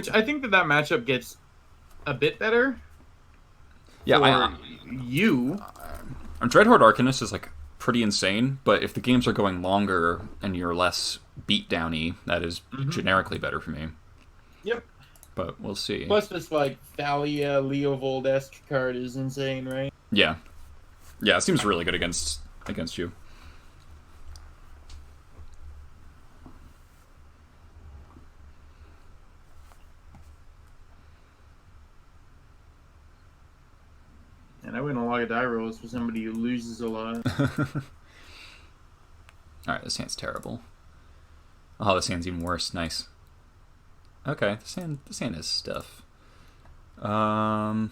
Which I think that matchup gets a bit better. Yeah, you. Dreadhorde Arcanist is like pretty insane, but if the games are going longer and you're less beatdowny, that is generically better for me. Yep. But we'll see. Plus, this like Thalia Leovold-esque card is insane, right? Yeah, yeah, it seems really good against you. And I win a lot of die rolls for somebody who loses a lot. Alright, this hand's terrible. Oh, this hand's even worse. Nice. Okay, this hand is stuff. Hmm.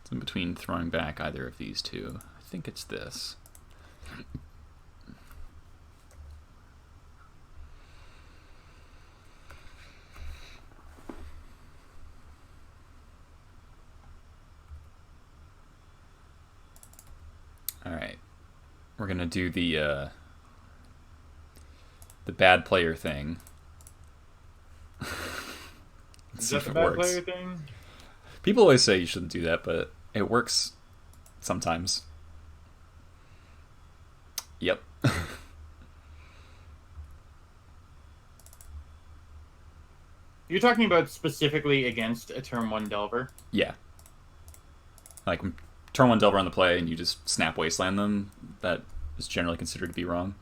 It's in between throwing back either of these two. I think it's this. Alright. We're gonna do the bad player thing. Is that the bad player thing? People always say you shouldn't do that, but it works sometimes. Yep. You're talking about specifically against a turn 1 Delver? Yeah. Like, turn 1 Delver on the play and you just snap Wasteland them, that is generally considered to be wrong.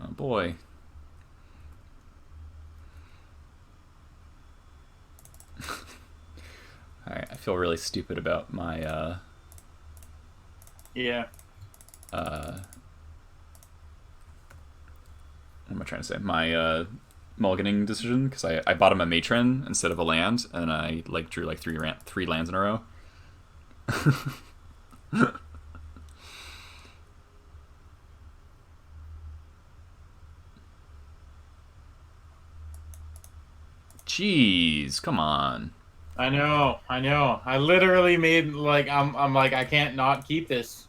Oh boy. Alright, I feel really stupid about my, Yeah. What am I trying to say? My, mulliganing decision, because I bought him a matron instead of a land, and I, like, drew, like, three lands in a row. Jeez, come on. I know. I literally made, like, I'm like, I can't not keep this.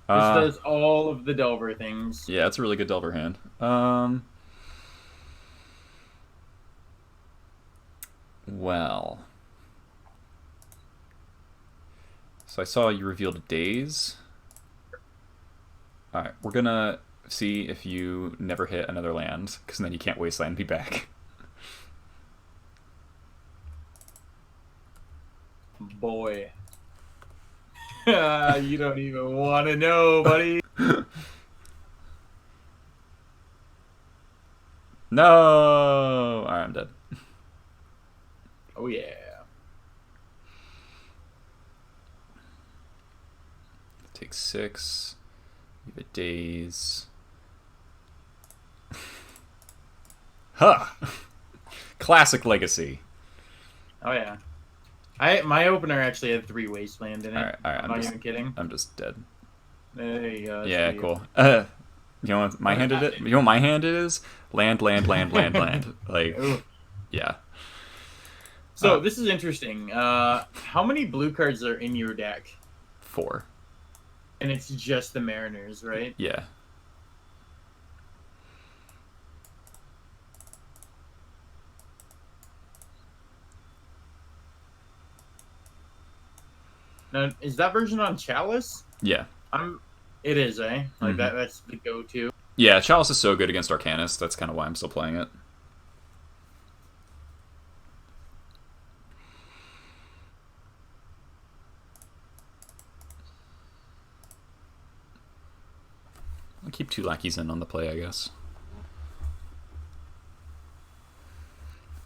This does all of the Delver things. Yeah, it's a really good Delver hand. Well. So I saw you revealed a Daze. Alright, we're gonna see if you never hit another land, because then you can't Wasteland me back. Boy. You don't even want to know, buddy. No! Alright, I'm dead. Oh, yeah. Take 6. Give it Daze. Huh! Classic Legacy. Oh, yeah. My opener actually had 3 Wasteland in it. Alright, I'm not even kidding. I'm just dead. There you go. Yeah, cool. You know what my hand it? You know what my hand is? Land. Like, Ooh. Yeah. So this is interesting. How many blue cards are in your deck? 4. And it's just the Mariners, right? Yeah. Now, is that version on Chalice? Yeah. It is, eh? Like that's the go-to. Yeah, Chalice is so good against Arcanist. That's kind of why I'm still playing it. I'll keep 2 lackeys in on the play, I guess.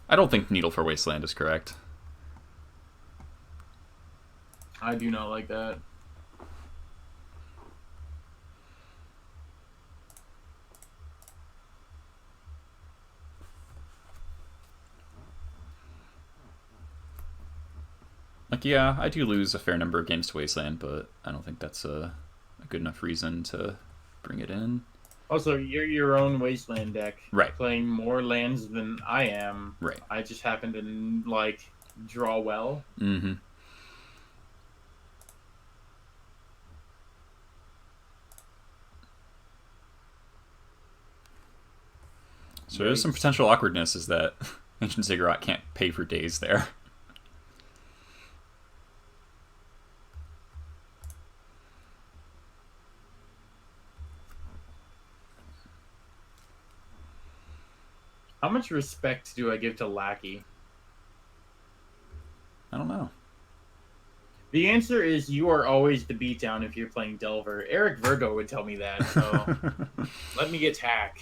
I don't think Needle for Wasteland is correct. I do not like that. Like, yeah, I do lose a fair number of games to Wasteland, but I don't think that's a good enough reason to bring it in. Also, you're your own wasteland deck. Right. Playing more lands than I am. Right. I just happen to like draw well. Mm-hmm. So there's some potential awkwardness is that Ancient Ziggurat can't pay for days there. How much respect do I give to Lackey? I don't know. The answer is you are always the beatdown if you're playing Delver. Eric Virgo would tell me that, so let me attack.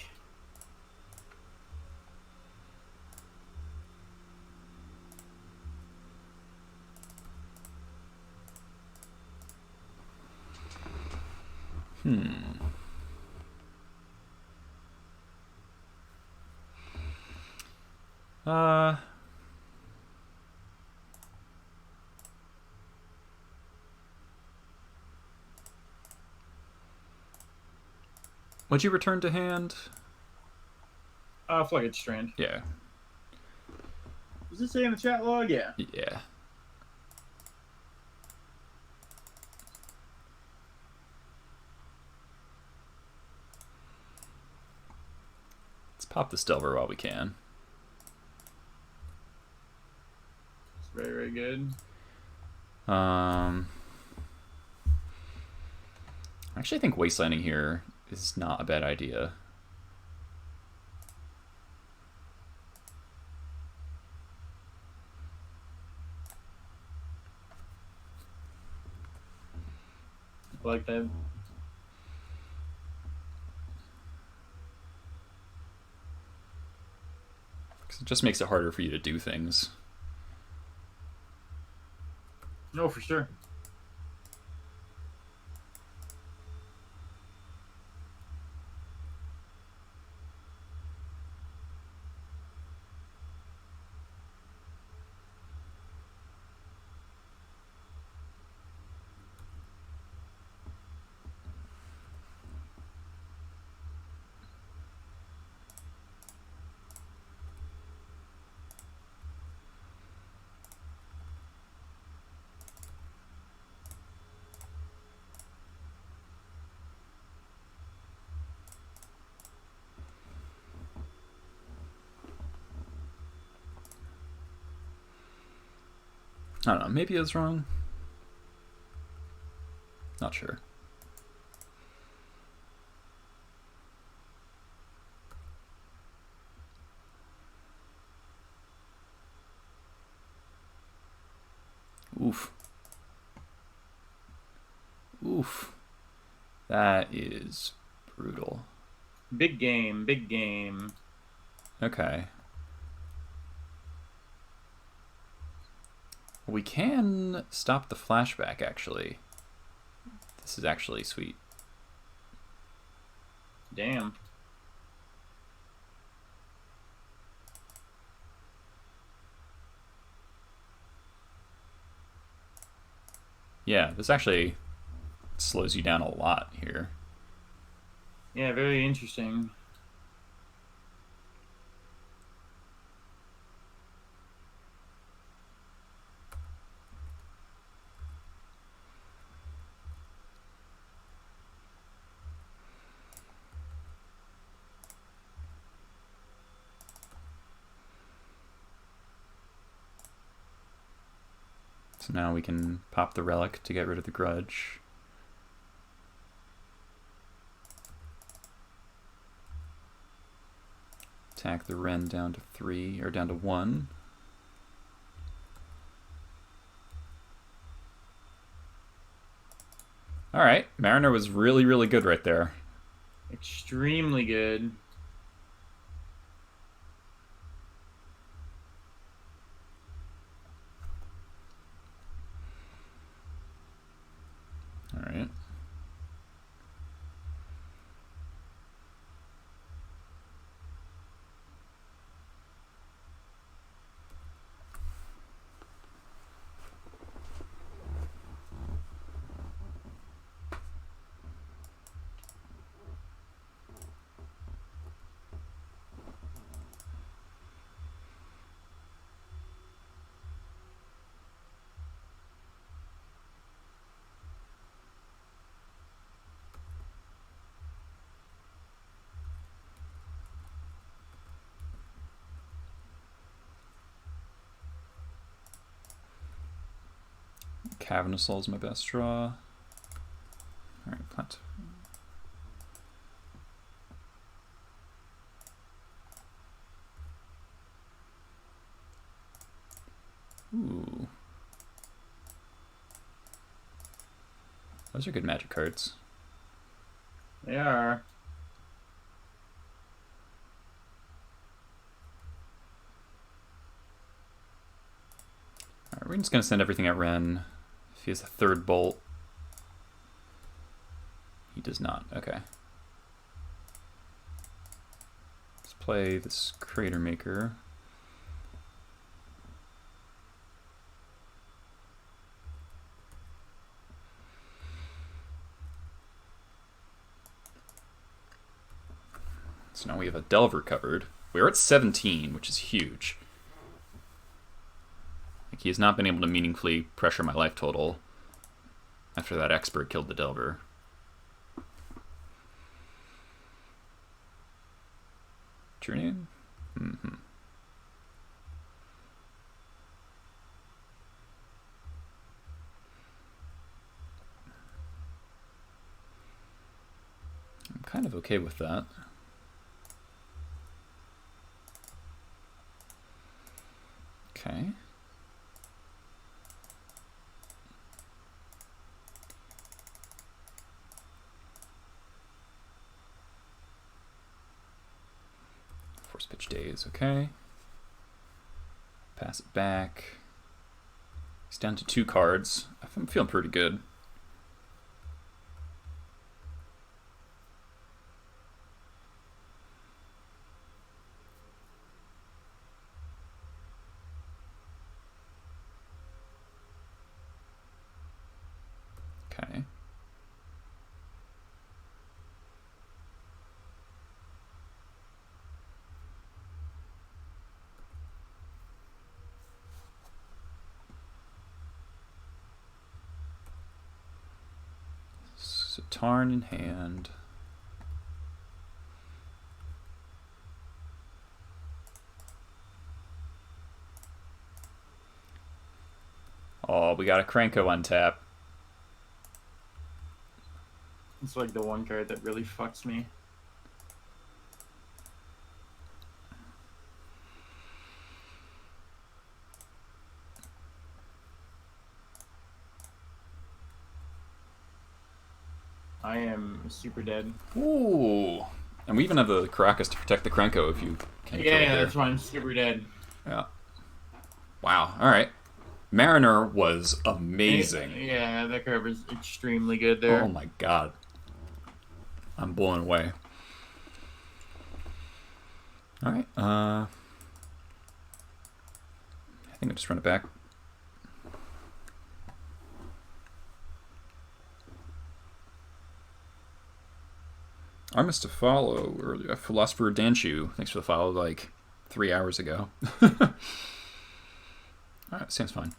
Uh, Would you return to hand? Flooded Strand. Yeah. Does it say in the chat log? Yeah. Yeah. Let's pop this Delver while we can. It's very, very good. I actually think wastelanding here is not a bad idea. I like that. Because it just makes it harder for you to do things. No, for sure. I don't know, maybe I was wrong. Not sure. Oof. Oof. That is brutal. Big game, big game. Okay. We can stop the flashback, actually. This is actually sweet. Damn. Yeah, this actually slows you down a lot here. Yeah, very interesting. So now we can pop the relic to get rid of the grudge. Attack the Wrenn down to 3, or down to 1. Alright, Mariner was really, really good right there. Extremely good. Alright. Cavernous Soul is my best draw. Alright, plant. Ooh. Those are good Magic cards. They are. Alright, we're just going to send everything at Wrenn. If he has a third bolt. He does not. Okay. Let's play this Crater Maker. So now we have a Delver covered. We're at 17, which is huge. Like, he has not been able to meaningfully pressure my life total after that Expert killed the Delver. True name? Mm-hmm. I'm kind of okay with that. Okay. Force Pitch Daze, okay. Pass it back. He's down to 2 cards. I'm feeling pretty good. Okay. So Tarn in hand. Oh, we got a Krenko on tap. It's like the one card that really fucks me. I am super dead. Ooh. And we even have the Caracas to protect the Krenko if you can kill it Yeah, there. that's why I'm super dead. Yeah. Wow. All right. Mariner was amazing. Yeah, that card was extremely good there. Oh my god. I'm blown away. All right. I think I'll just run it back. I missed a follow earlier. Philosopher Danshu. Thanks for the follow like 3 hours ago. Alright, seems fine.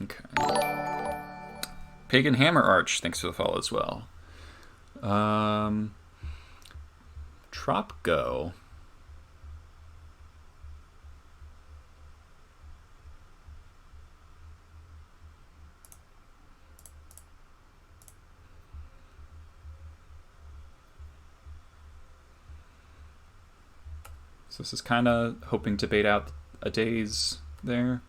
Okay. Pagan Hammer Arch, thanks for the follow as well. Trop Go. So this is kind of hoping to bait out a daze there.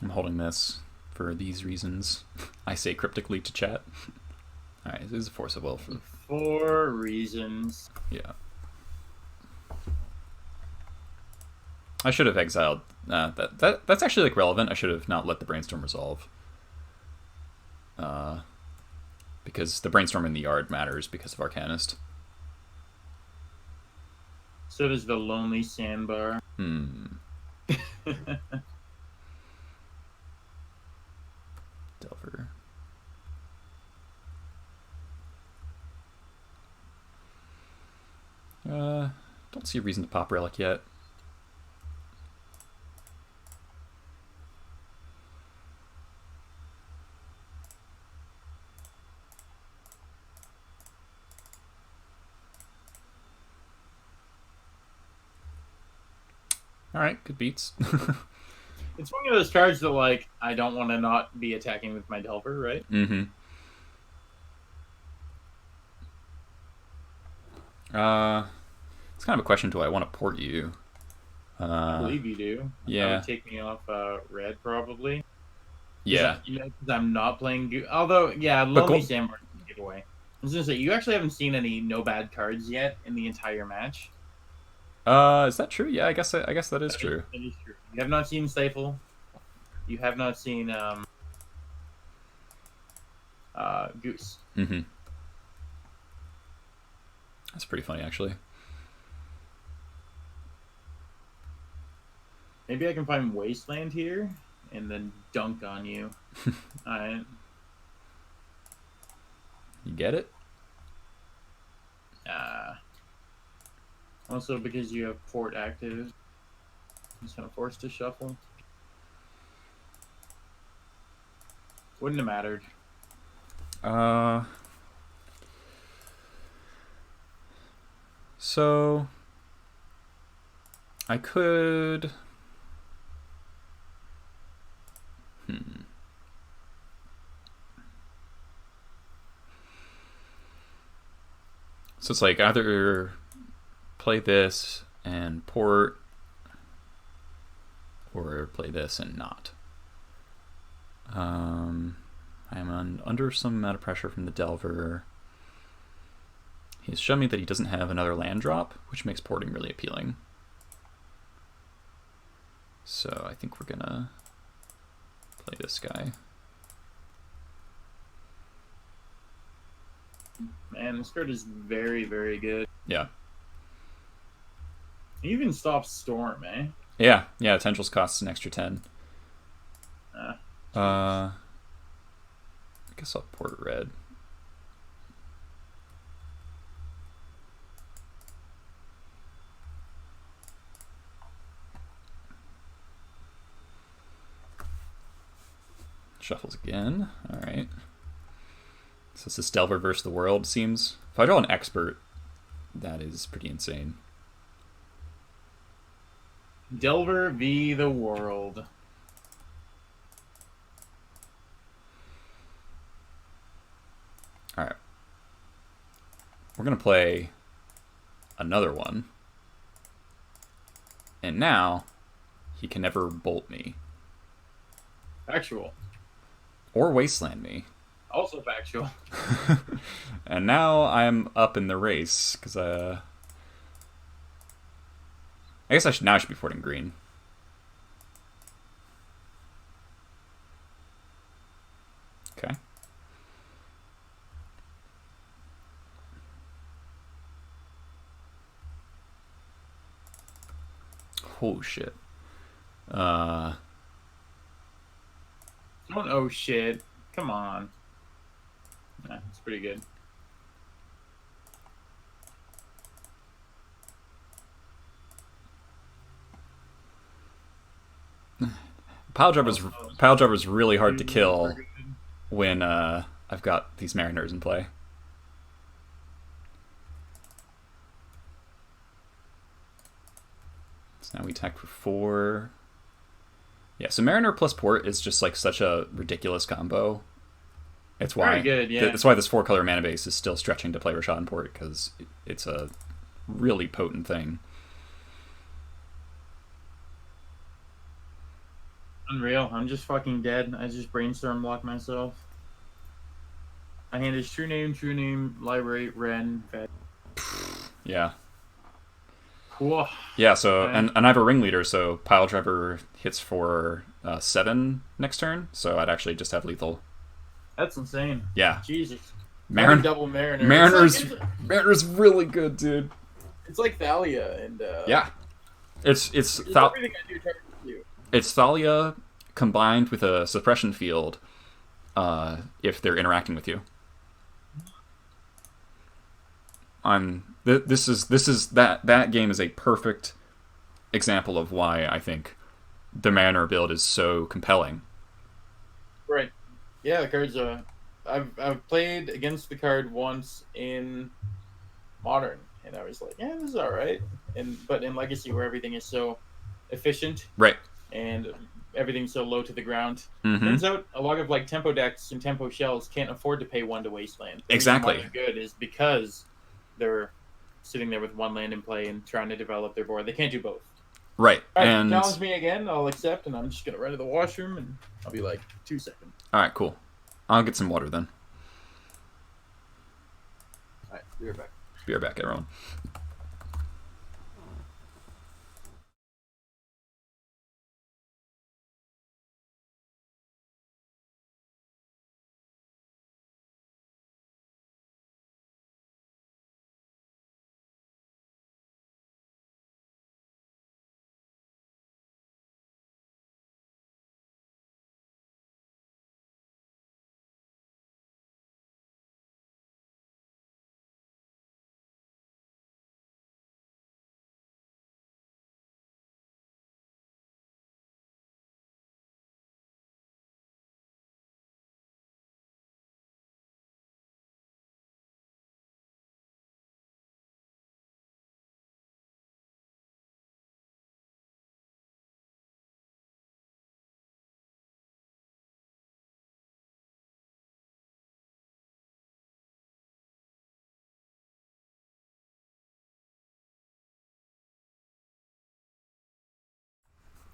I'm holding this for these reasons. I say cryptically to chat. Alright, this is a Force of Will for 4 reasons. yeah. I should have exiled. That's actually like relevant. I should have not let the Brainstorm resolve. because the brainstorm in the yard matters because of Arcanist. So does the lonely sandbar. Delver. Don't see a reason to pop Relic yet. Alright, good beats. It's one of those cards that, like, I don't want to not be attacking with my Delver, right? Mm-hmm. It's kind of a question, do I want to port you? I believe you do. Yeah. That would take me off red, probably. Yeah. Because I'm not playing... Although, yeah, Lonely Sandbar is a giveaway. I was going to say, you actually haven't seen any no-bad cards yet in the entire match. Is that true? Yeah, I guess that is true. That is true. You have not seen Stifle. You have not seen Goose. Mm-hmm. That's pretty funny, actually. Maybe I can find Wasteland here and then dunk on you. Alright. You get it? Also, because you have port active, I'm just gonna force to shuffle. Wouldn't have mattered. So I could. So it's like either play this and port, or play this and not. I'm under some amount of pressure from the Delver. He's shown me that he doesn't have another land drop, which makes porting really appealing. So I think we're gonna play this guy. Man, this card is very, very good. Yeah. It even stops Storm, eh? Yeah, Tendrils costs an extra 10. I guess I'll port red. Shuffles again. Alright. So this is Delver versus the world, seems. If I draw an expert, that is pretty insane. Delver v. the world. Alright. We're going to play another one. And now, he can never bolt me. Factual. Or wasteland me. Also factual. And now I'm up in the race, because I guess I should be porting green. Okay. Oh shit. Don't oh shit. Come on. Nah, it's pretty good. Pile driver's really hard to kill when I've got these Mariners in play. So now we attack for 4. Yeah, so Mariner plus Port is just like such a ridiculous combo. It's why very good, yeah. That's why this 4-color mana base is still stretching to play Rashad and Port, because it's a really potent thing. Unreal. I'm just fucking dead. I just brainstorm block myself. My hand is true name, library, Wrenn, fed. Yeah. Cool. Yeah, so, and I have a ringleader, so Pile Driver hits for 7 next turn, so I'd actually just have lethal. That's insane. Yeah. Jesus. Having Marin double Mariner. Mariner's really good, dude. It's like Thalia and Yeah. It's just everything I do targets you. it's Thalia combined with a suppression field if they're interacting with you. This is that game is a perfect example of why I think the Mariner build is so compelling. Right. Yeah, the card's I've played against the card once in Modern, and I was like, yeah, this is all right. But in Legacy, where everything is so efficient Right. and everything's so low to the ground, Mm-hmm. turns out a lot of like tempo decks and tempo shells can't afford to pay one to Wasteland. The Exactly. reason why they're good is because they're sitting there with one land in play and trying to develop their board. They can't do both. Right. All right, And challenge me again. I'll accept, and I'm just gonna run to the washroom, and I'll be like 2 seconds. all right, cool. I'll get some water then. All right, be right back. Be right back, everyone.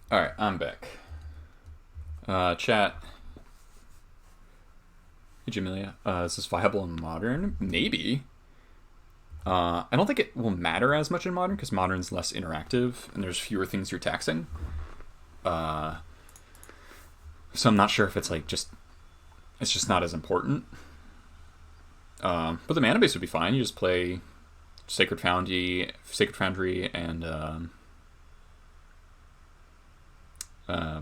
All right, I'm back. Chat. Hey, Jamelia. Is this viable in Modern? Maybe. I don't think it will matter as much in Modern because Modern's less interactive and there's fewer things you're taxing. So I'm not sure if it's like it's just not as important. But the mana base would be fine. You just play Sacred Foundry, and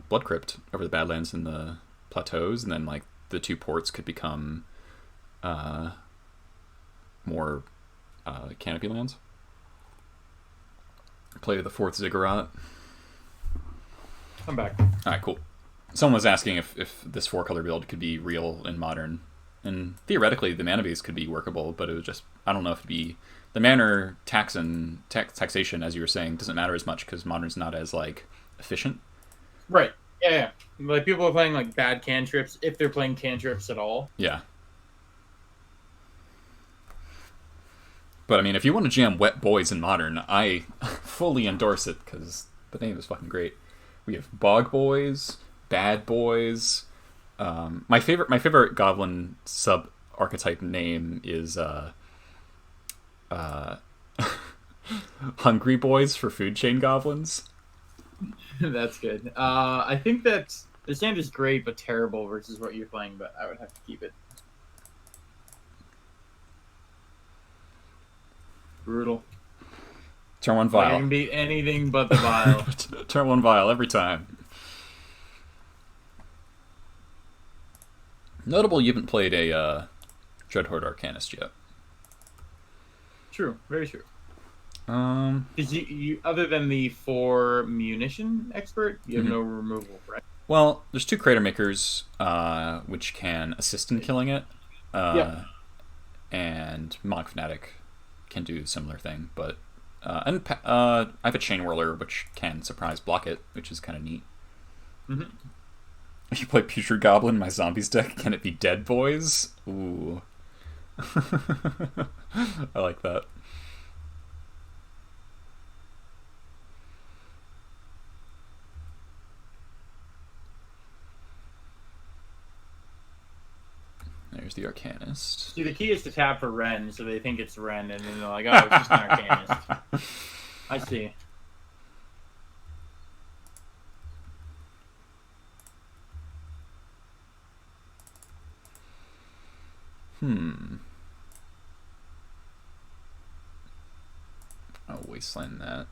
Blood Crypt over the Badlands and the Plateaus, and then like the 2 ports could become more canopy lands. Play the 4th Ziggurat. I'm back. Alright, cool. Someone was asking if this 4-color build could be real in Modern. And theoretically, the mana base could be workable, but it was just, I don't know if it'd be... The mana taxation, as you were saying, doesn't matter as much because Modern's not as, like, efficient. Right. Yeah. Like, people are playing, like, bad cantrips, if they're playing cantrips at all. Yeah. But, I mean, if you want to jam Wet Boys in Modern, I fully endorse it, because the name is fucking great. We have Bog Boys, Bad Boys. My favorite Goblin sub-archetype name is Hungry Boys for Food Chain Goblins. That's good. I think that the stand is great but terrible versus what you're playing, but I would have to keep it. Brutal. Turn 1 Like, I Vial. can beat anything but the Vial. Turn 1 Vial every time. Notable you haven't played a Dreadhorde Arcanist yet. True. Very true. Because you other than the 4 munition expert, you have no removal, right? Well, there's 2 Crater Makers, which can assist in killing it. And Monk Fanatic can do a similar thing, but I have a Chain Whirler which can surprise block it, which is kind of neat. Mm-hmm. If you play Putrid Goblin, my zombies deck, can it be Dead Boys? Ooh. I like that. There's the Arcanist. See, the key is to tap for Wrenn, so they think it's Wrenn, and then they're like, oh, it's just an Arcanist. I see. Oh, wasteland that.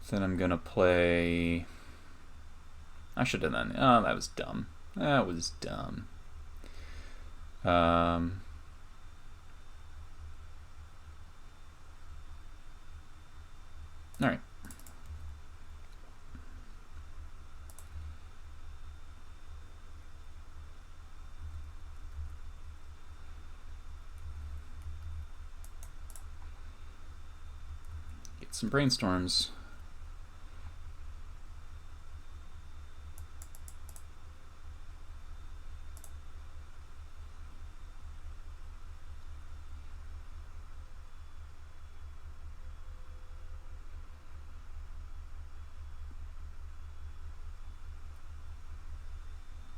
Then I'm gonna play. I should have done. Oh, that was dumb. That was dumb. All right. Get some brainstorms.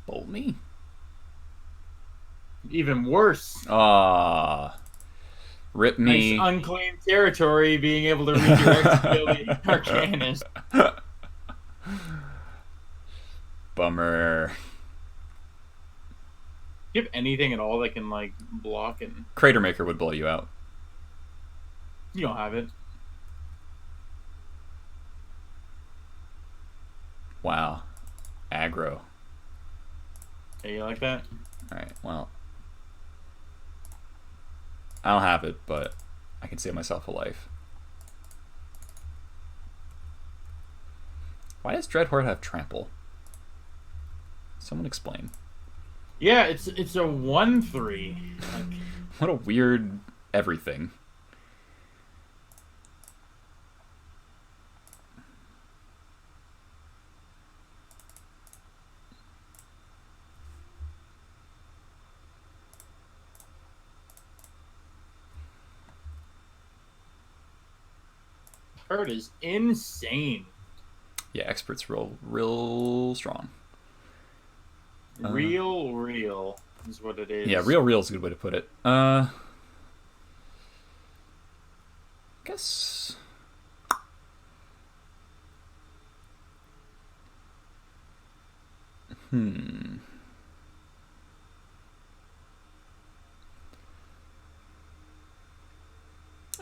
Bolt me? Even worse. Rip me. Nice unclaimed territory, being able to redirect to kill the Arcanist. Bummer. Do you have anything at all that can, like, block and... Crater Maker would blow you out. You don't have it. Wow. Aggro. Yeah, you like that? Alright, well. I don't have it, but I can save myself a life. Why does Dreadhorde have trample? Someone explain. Yeah, it's a 1/3. Like, What a weird everything. Hurt is insane. Yeah, expert's real strong. Real is what it is. Yeah, real is a good way to put it. I guess.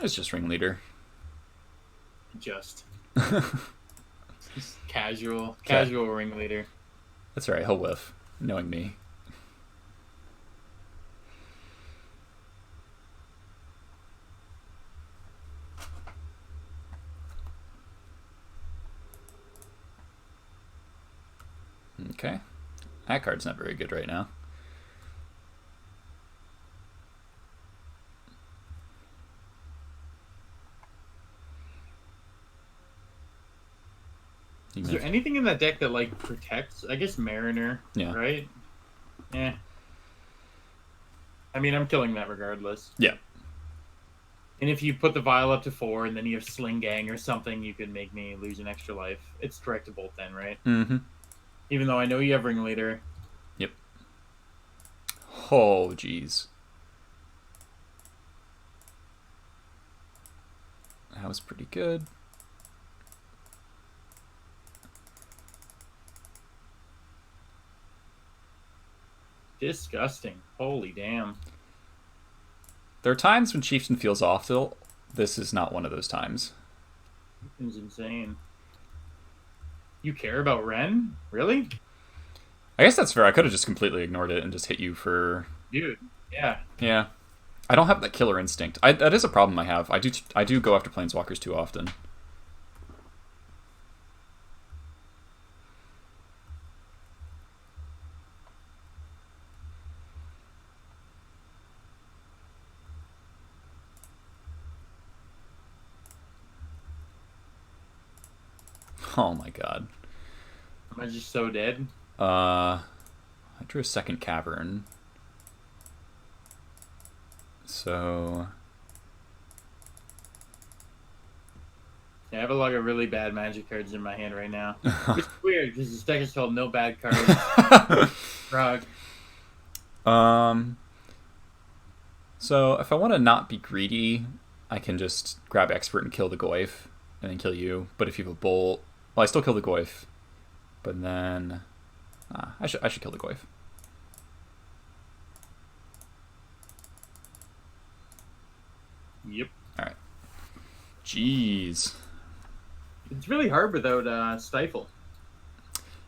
It's just ringleader. Just casual ringleader. That's right, he'll whiff, knowing me. Okay. That card's not very good right now. Is there anything in that deck that, like, protects? I guess Mariner. Yeah. Right? Yeah. I mean, I'm killing that regardless. Yeah. And if you put the vial up to 4 and then you have Sling Gang or something, you could make me lose an extra life. It's direct to bolt then, right? Mm-hmm. Even though I know you have Ringleader. Yep. Oh, jeez. That was pretty good. Disgusting. Holy damn. There are times when Chieftain feels awful. This is not one of those times. It's insane. You care about Wrenn? Really? I guess that's fair. I could have just completely ignored it and just hit you for... Dude, yeah. Yeah. I don't have that killer instinct. That is a problem I have. I do go after Planeswalkers too often. Oh my god. Am I just so dead? I drew a second cavern. So... Yeah, I have a lot of really bad magic cards in my hand right now. It's weird, because this deck is called No Bad Cards. Frog. So, if I want to not be greedy, I can just grab Expert and kill the Goyf, and then kill you. But if you have a Bolt... Well, I still kill the Goyf. But then... I should kill the Goyf. Yep. All right. Jeez. It's really hard without Stifle.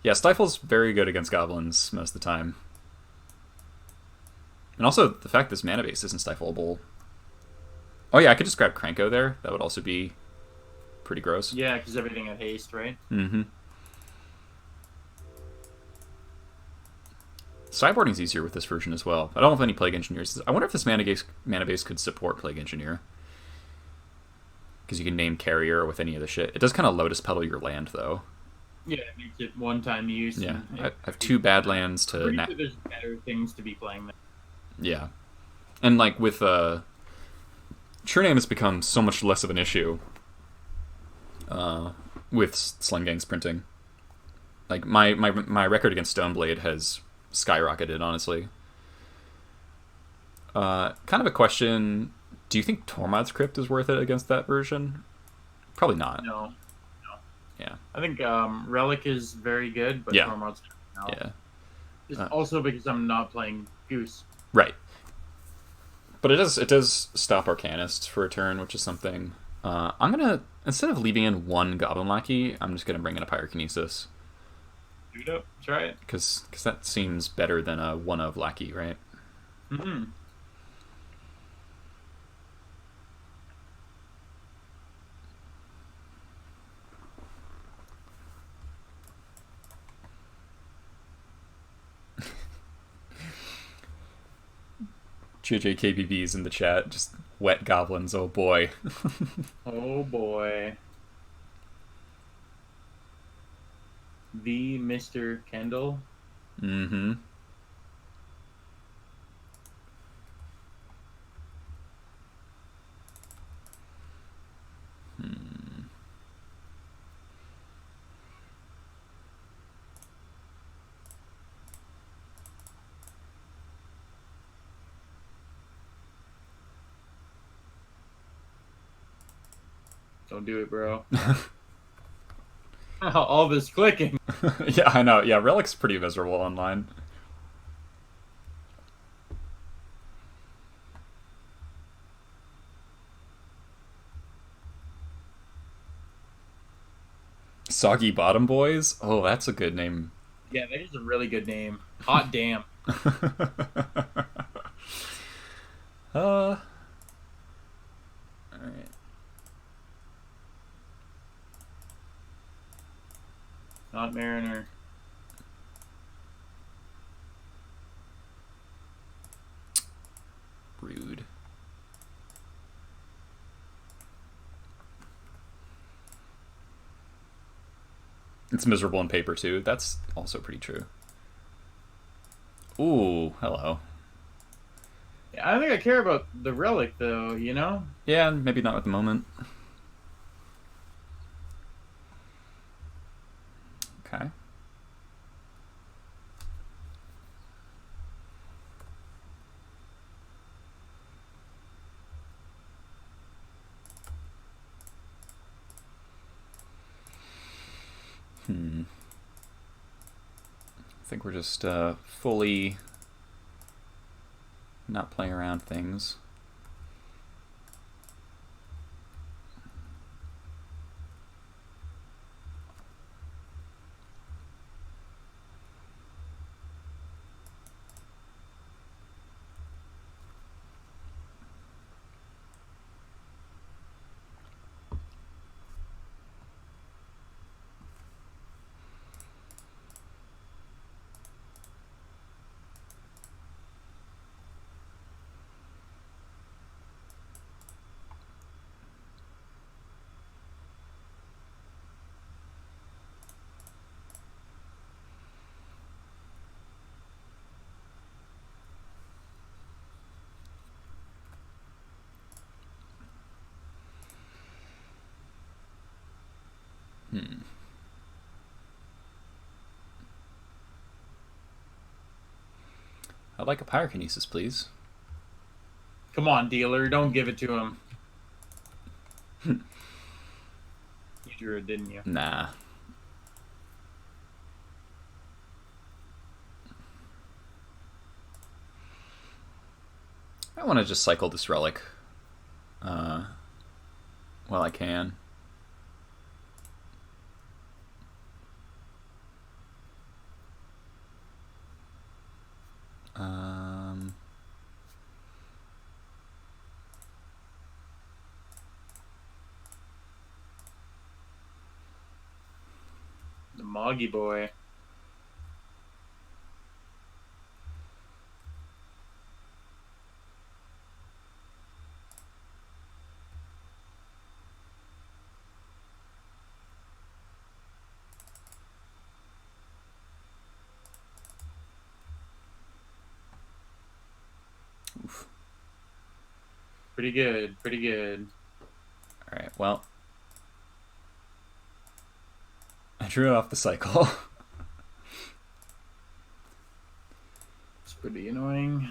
Yeah, Stifle's very good against goblins most of the time. And also, the fact this mana base isn't stifleable. Oh yeah, I could just grab Krenko there. That would also be pretty gross. Yeah, because everything at haste, right? Mm-hmm. Sideboarding's easier with this version as well. I don't know if any Plague Engineers. I wonder if this mana base could support Plague Engineer. Because you can name Carrier with any of the shit. It does kind of Lotus Petal your land, though. Yeah, it makes it one-time use. Yeah, I have 2 bad lands to... Sure there's better things to be playing there. Yeah. And, like, with... True Name has become so much less of an issue with Slime printing. Like, my record against Stoneblade has skyrocketed, honestly. Kind of a question... Do you think Tormod's Crypt is worth it against that version? Probably not. No. Yeah. I think Relic is very good, but Yeah. Tormod's no. Yeah. It's also because I'm not playing Goose. Right. But it does stop Arcanists for a turn, which is something. I'm gonna, instead of leaving in 1 Goblin Lackey, I'm just gonna bring in a Pyrokinesis. Do it up. Try it. Because that seems better than a 1 of Lackey, right? Mm-hmm. JJKBB's in the chat, just wet goblins, oh boy. Oh boy. The Mr. Kendall. Mm-hmm. Don't do it, bro. All this clicking. Yeah, I know. Yeah, Relic's pretty miserable online. Soggy Bottom Boys? Oh, that's a good name. Yeah, that is a really good name. Hot damn. Alright. Not Mariner. Rude. It's miserable on paper, too. That's also pretty true. Ooh, hello. Yeah, I don't think I care about the Relic, though, you know? Yeah, maybe not at the moment. Okay. I think we're just fully not playing around things. I'd like a Pyrokinesis, please. Come on, dealer. Don't give it to him. You drew it, didn't you? Nah. I want to just cycle this Relic. while I can. The Moggy boy. Oof. Pretty good. Pretty good. All right. Well, I drew it off the cycle. It's pretty annoying.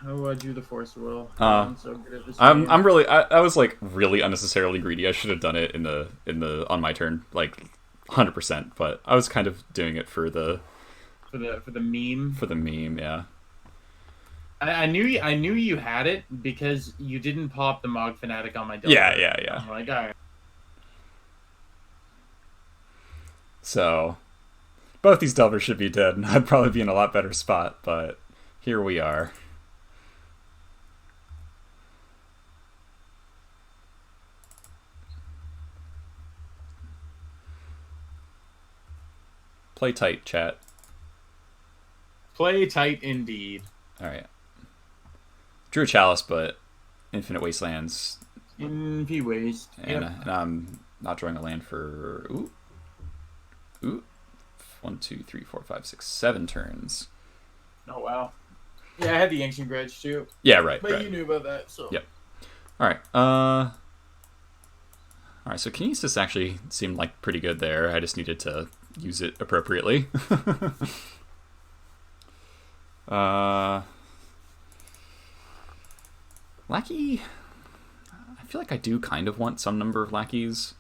Oh, I drew the Force Will. I'm so good at this I'm game. really I was like really unnecessarily greedy. I should have done it in the on my turn, like 100%. But I was kind of doing it for the meme. For the meme, yeah. I knew you had it because you didn't pop the Mog Fanatic on my Delver. Yeah. I'm like, all right. So both these Delvers should be dead, and I'd probably be in a lot better spot. But here we are. Play tight, chat. Play tight indeed. All right. Drew a Chalice, but Infinite Wastelands. NP Waste. And I'm not drawing a land for... Ooh. 1, 2, 3, 4, 5, 6, 7 turns. Oh, wow. Yeah, I had the Ancient Grudge, too. Yeah, right. But you knew about that, so... Yep. Alright, Alright, so Kinesis actually seemed like pretty good there. I just needed to use it appropriately. Lackey... I feel like I do kind of want some number of lackeys.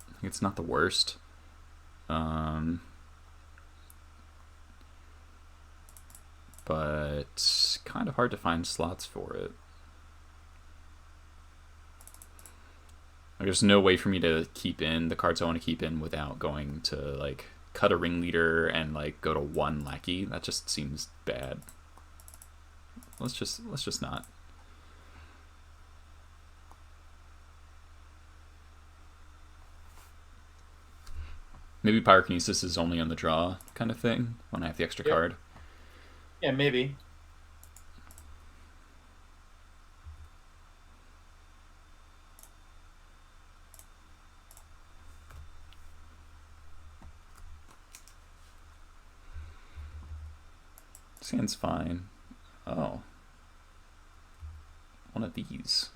I think it's not the worst. But kind of hard to find slots for it. Like, there's no way for me to keep in the cards I want to keep in without going to like cut a ringleader and like go to 1 lackey. That just seems bad. Let's just not. Maybe Pyrokinesis is only on the draw kind of thing when I have the extra card. Yeah, maybe. This hand's fine. Oh. One of these.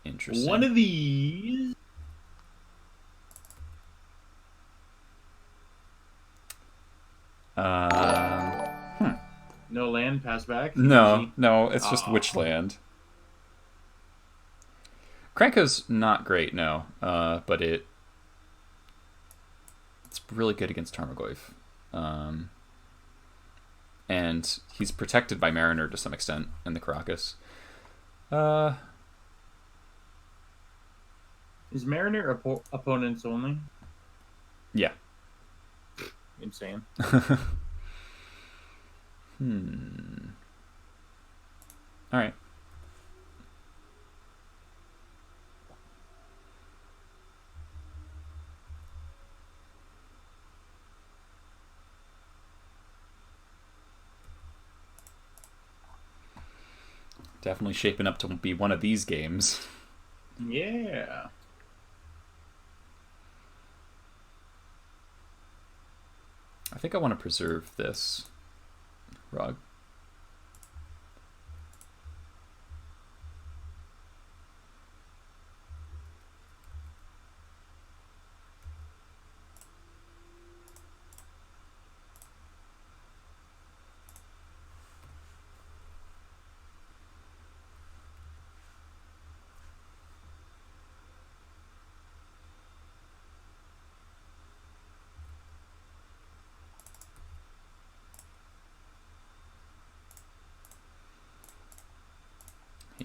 Interesting. One of these. No land, pass back. No, it's just which land. Kranko's not great, no. But it's really good against Tarmogoyf. And he's protected by Mariner to some extent in the Caracas. Is Mariner opponents only? Yeah. Insane. Alright. Definitely shaping up to be one of these games. Yeah. I think I want to preserve this rug.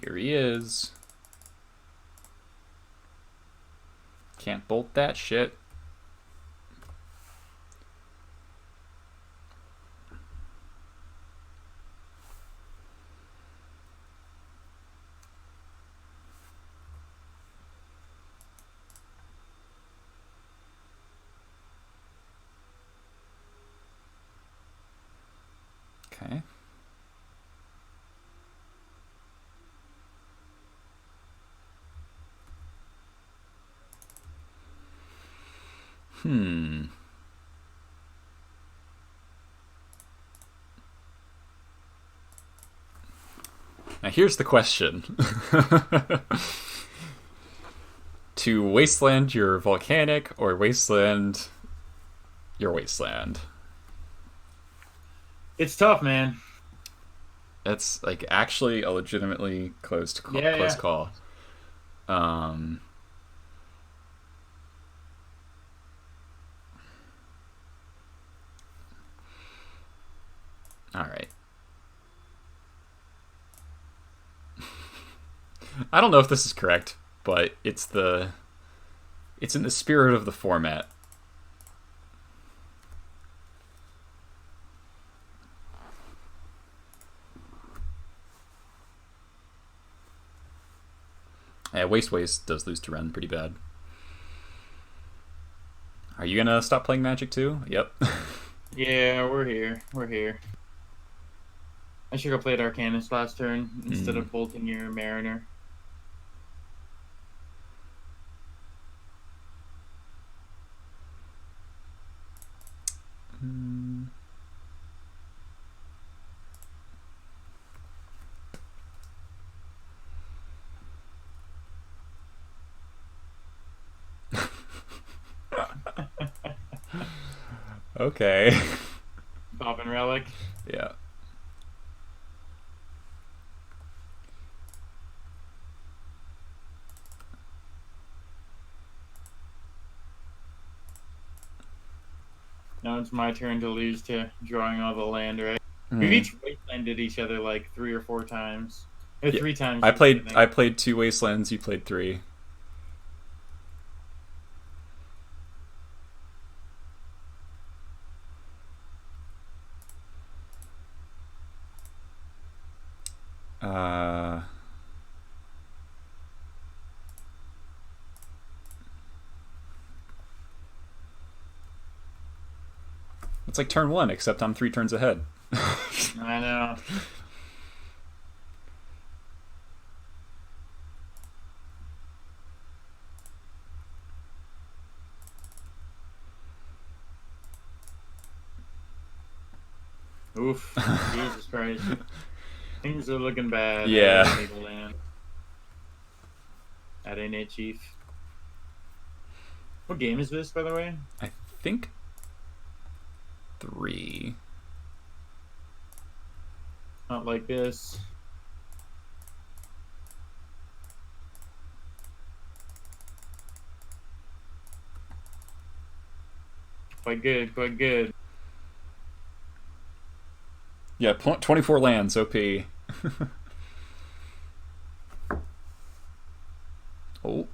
Here he is. Can't bolt that shit. Okay. Now here's the question. To wasteland your volcanic or wasteland your wasteland? It's tough, man. It's like actually a legitimately close call. Um, all right. I don't know if this is correct, but it's in the spirit of the format. Yeah, Waste does lose to Wrenn pretty bad. Are you gonna stop playing Magic too? Yep. Yeah, we're here. We're here. I should have played Arcanist last turn instead of bolting your Mariner. Okay. Bobbin Relic. Yeah. Now it's my turn to lose to drawing all the land, right? We've each wastelanded each other like 3 or 4 times. Or 3 times. I played 2 wastelands, you played 3. It's like turn 1, except I'm 3 turns ahead. I know. Oof. Jesus Christ. Things are looking bad. Yeah. That ain't it, Chief. What game is this, by the way? I think 3. Not like this. Quite good, quite good. Yeah, 24 lands, OP. Oh.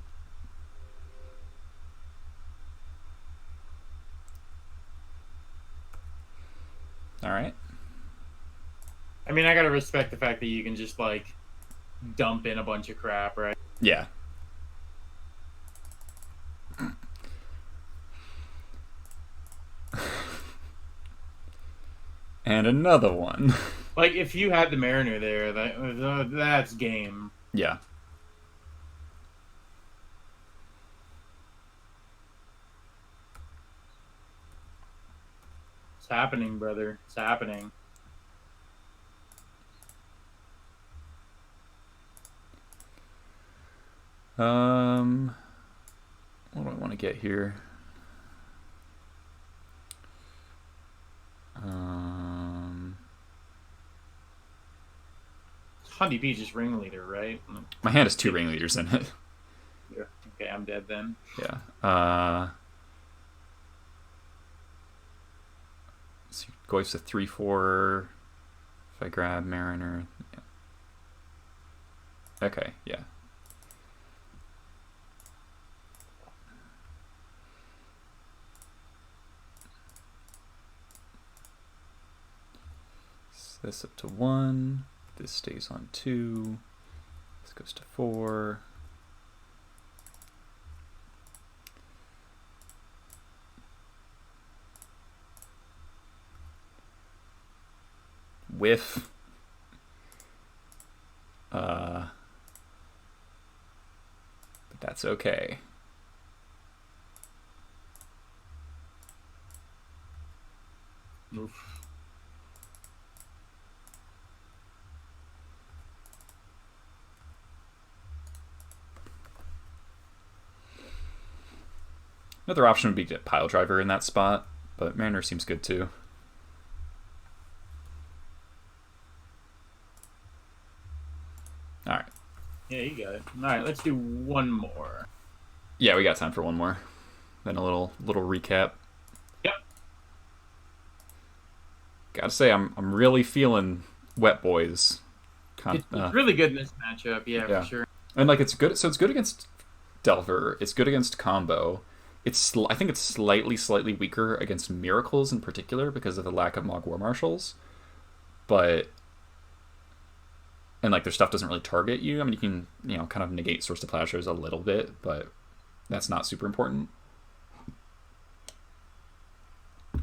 Alright. I mean, I gotta respect the fact that you can just, like, dump in a bunch of crap, right? Yeah. And another one. Like, if you had the Mariner there, that's game. Yeah. It's happening, brother. It's happening. What do I want to get here? Honey Bee just ringleader, right? My hand has 2 ringleaders in it. Yeah. Okay, I'm dead then. Yeah. So Goif's a 3/4. If I grab Mariner. Yeah. Okay, yeah. This up to 1. This stays on 2. This goes to 4. Whiff. But that's okay. Oof. Another option would be to pile driver in that spot, but Mariner seems good too. Alright. Yeah, you got it. Alright, let's do one more. Yeah, we got time for one more. Then a little recap. Yep. Gotta say, I'm really feeling Wet Boys. It's really good in this matchup, yeah, Yeah. for sure. And like it's good. So it's good against Delver. It's good against combo. I think it's slightly weaker against miracles in particular because of the lack of Mog War Marshals. But and like their stuff doesn't really target you. I mean, you can kind of negate Source to Plowshares a little bit, but that's not super important.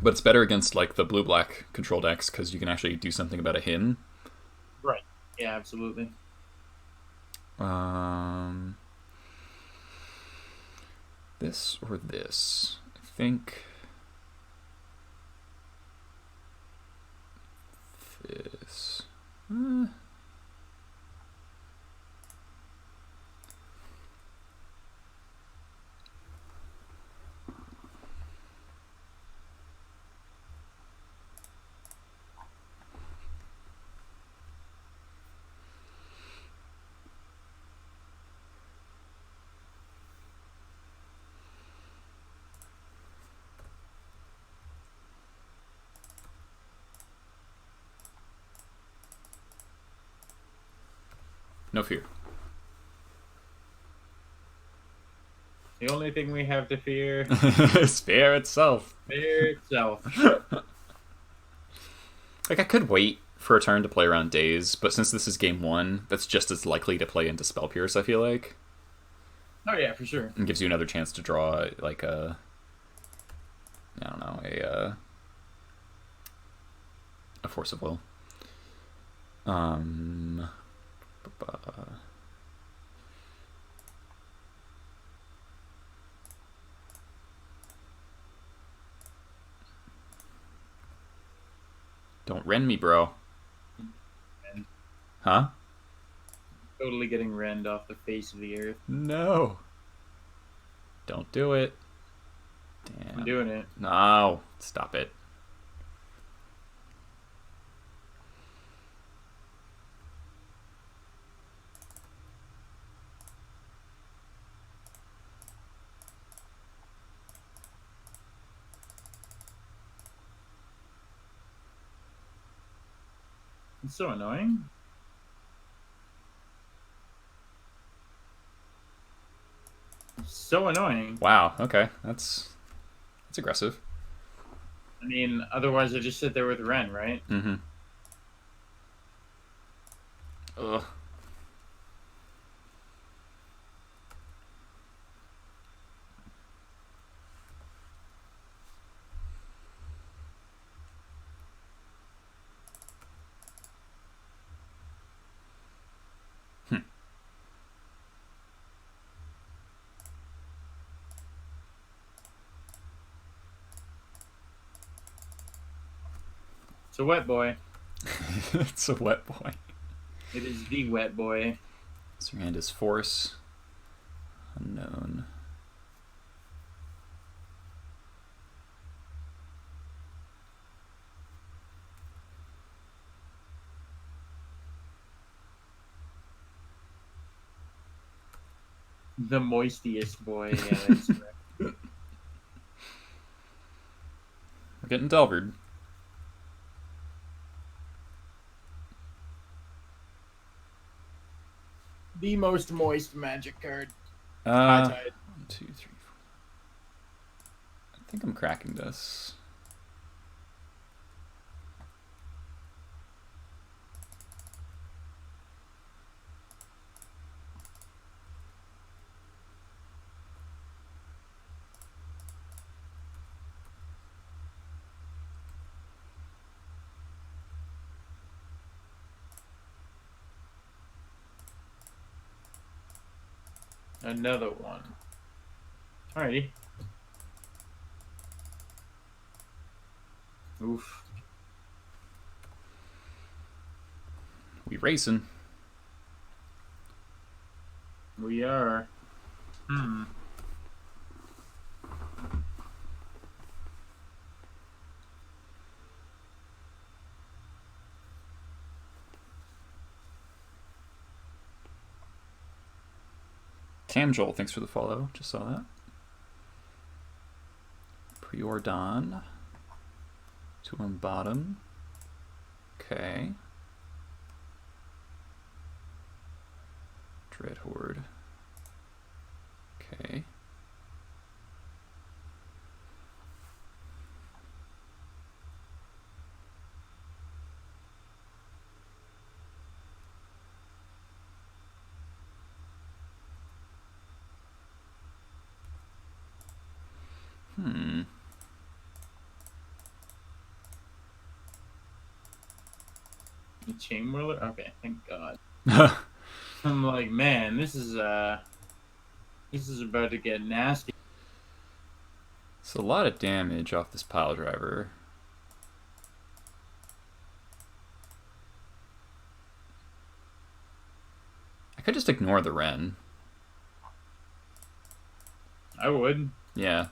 But it's better against like the blue-black control decks because you can actually do something about a Hin. Right. Yeah, absolutely. This or this? I think this. No fear. The only thing we have to fear is fear itself. fear itself. Like, I could wait for a turn to play around Daze, but since this is game 1, that's just as likely to play into Spell Pierce, I feel like. Oh yeah, for sure. And gives you another chance to draw, like, a Force of Will. Don't Wrenn me, bro. Wrenn. Huh? Totally getting rend off the face of the earth. No. Don't do it. Damn. I'm doing it. No. Stop it. It's so annoying. So annoying. Wow. Okay. That's aggressive. I mean, otherwise I just sit there with Wrenn, right? Mm-hmm. Ugh. It's a wet boy. It's a wet boy. It is the wet boy. So your hand is Force. Unknown. The moistiest boy. Yeah, that's correct. We're getting Delvered. the most moist Magic card. Uh, Tide. 1, 2, 3, 4. I think I'm cracking this. Another one. Alrighty. Oof. We racing. We are. Tamjol, thanks for the follow. Just saw that. Preordawn. 2 on bottom. Okay. Dread Horde. Okay. The Chain Whirler? Okay, thank God. I'm like, man, this is about to get nasty. It's a lot of damage off this pile driver. I could just ignore the Wrenn. I would. Yeah.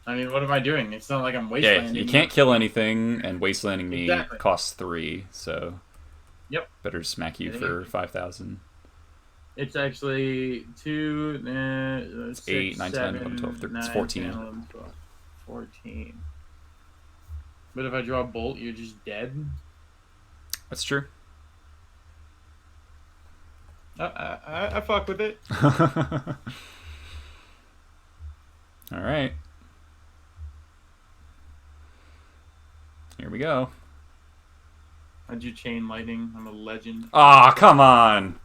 I mean, what am I doing? It's not like I'm wastelanding. Yeah, you can't kill anything, and wastelanding me Exactly. costs 3, so... Yep. Better smack you for 5,000. It's actually 2, 6, 8, 9, 10, 7, 11, 12, 13, 9, 14. 10, 11, 12, 14. But if I draw a bolt, you're just dead? That's true. I fuck with it. Alright. Here we go. How'd you chain lightning? I'm a legend. Aw, come on!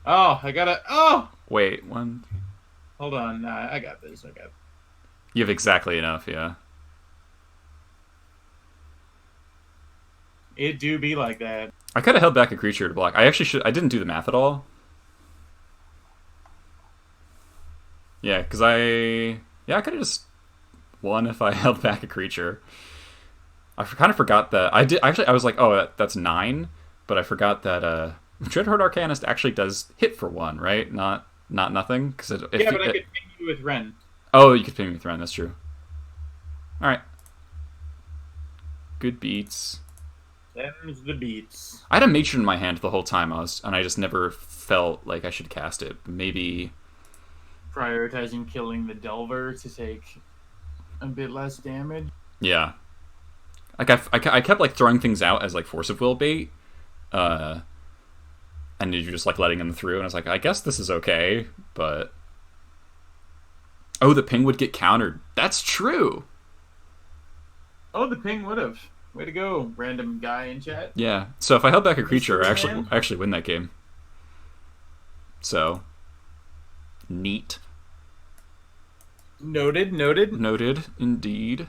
Oh, I gotta... Oh! Wait, 1... Hold on. Nah, I got this. You have exactly enough, yeah. It do be like that. I could have held back a creature to block. I actually I didn't do the math at all. Yeah, because I could have just won if I held back a creature. I kind of forgot that I was like, oh, that's 9, but I forgot that Dreadhorde Arcanist actually does hit for 1, right? Not nothing. Because I could ping you with Wrenn. Oh, you could ping me with Wrenn. That's true. All right. Good beats. Them's the beats. I had a matron in my hand the whole time and I just never felt like I should cast it. Maybe prioritizing killing the Delver to take a bit less damage. Yeah. Like I kept like throwing things out as like Force of Will bait, and you're just like letting them through, and I was like, I guess this is okay, but oh, the ping would get countered. That's true. Oh, the ping would have. Way to go, random guy in chat. Yeah. So if I held back a creature, I actually win that game. So neat. Noted. Noted, indeed.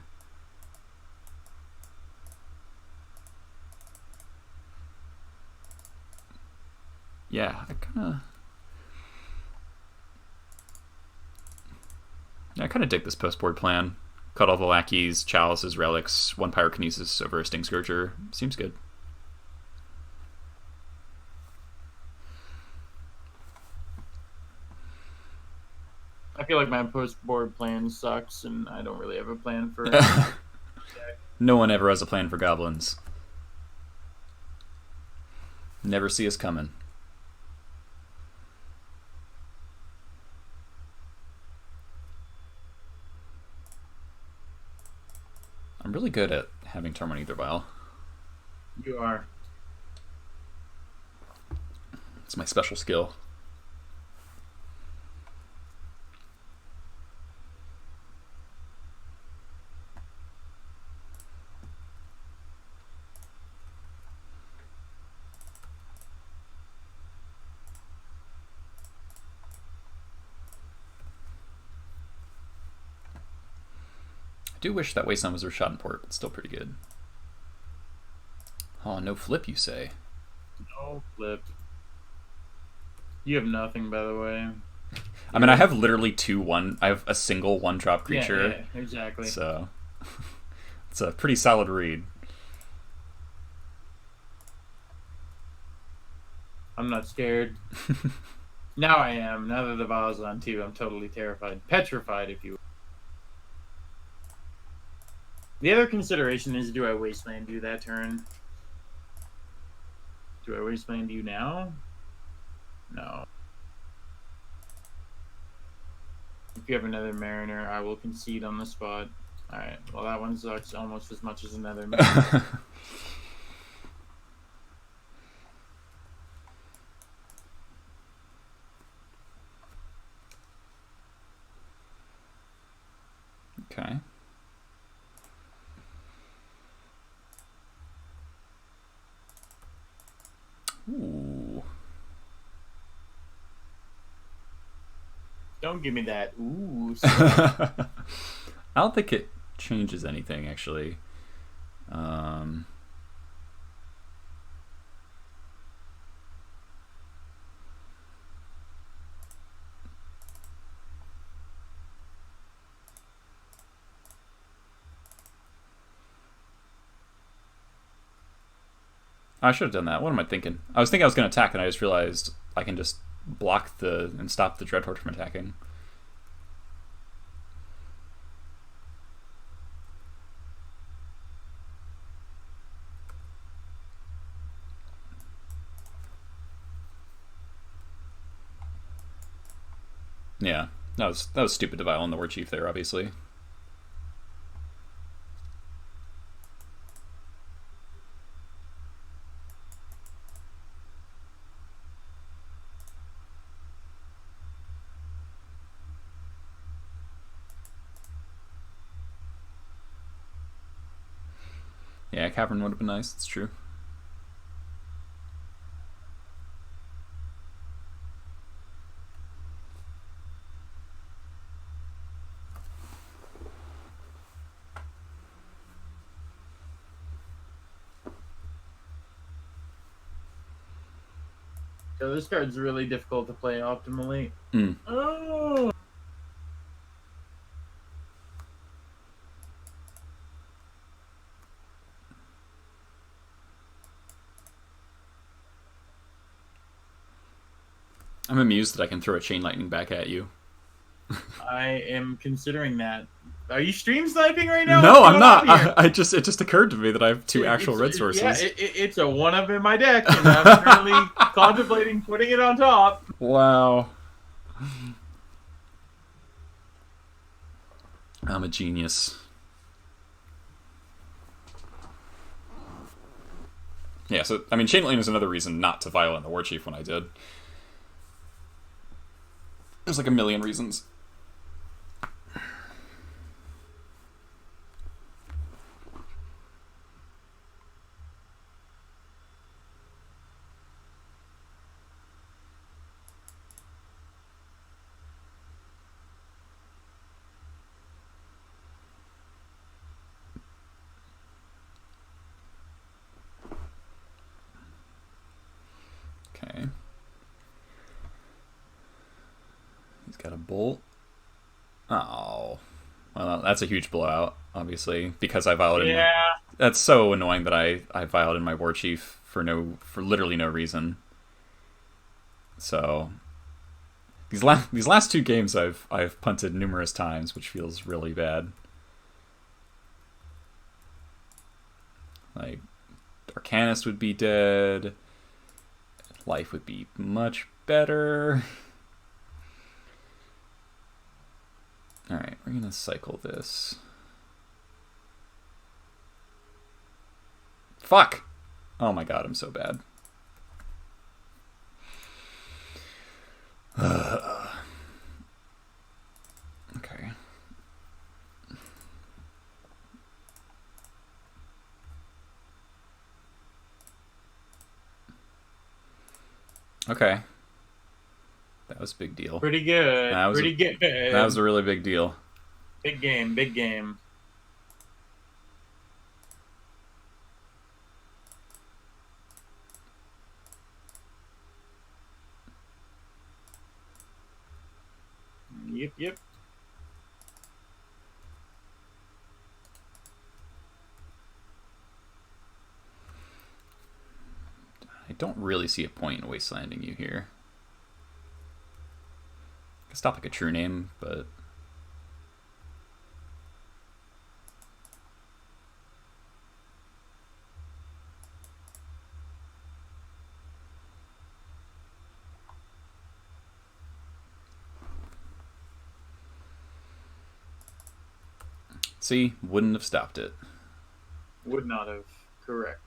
Yeah, I kind of dig this post-board plan. Cut all the lackeys, chalices, relics, 1 pyrokinesis over a Sting Scourger. Seems good. I feel like my post-board plan sucks, and I don't really have a plan for No one ever has a plan for goblins. Never see us coming. I'm really good at having turn on either vial. You are. It's my special skill. I do wish that Wasteland was Rashad Port, but still pretty good. Oh, no flip, you say? No flip. You have nothing, by the way. I mean, I have literally I have a single one-drop creature. Yeah, exactly. So, it's a pretty solid read. I'm not scared. Now I am. Now that the vial's on too, I'm totally terrified. Petrified, if you will. The other consideration is, do I Wasteland you that turn? Do I Wasteland you now? No. If you have another Mariner, I will concede on the spot. Alright, well that one sucks almost as much as another Mariner. Okay. Ooh. Don't give me that. Ooh. I don't think it changes anything, actually. I should have done that. What am I thinking? I was thinking I was going to attack, and I just realized I can just block and stop the Dreadhorde from attacking. Yeah, that was stupid to vial on the War Chief there, obviously. Yeah, Cavern would have been nice. It's true. So this card's really difficult to play optimally. Mm. Oh! I'm amused that I can throw a Chain Lightning back at you. I am considering that. Are you stream sniping right now? No, I'm not. It just occurred to me that I have two actual red sources. Yeah, it's a one of in my deck, and I'm currently contemplating putting it on top. Wow. I'm a genius. Yeah, so, I mean, Chain Lightning is another reason not to violate the War Chief when I did. There's like a million reasons. Okay. He's got a bolt. Oh. Well, that's a huge blowout, obviously, because I violated. Yeah. That's so annoying that I violated my War Chief for literally no reason. So these last two games I've punted numerous times, which feels really bad. Like, Arcanist would be dead. Life would be much better. Alright, we're gonna cycle this. Fuck! Oh my god, I'm so bad. Okay. Okay. That was a big deal. Pretty good. That was Pretty good. a really big deal. Big game. Big game. Yep, yep. I don't really see a point in wastelanding you here. I could stop like a true name, but see, wouldn't have stopped it. Would not have. Correct.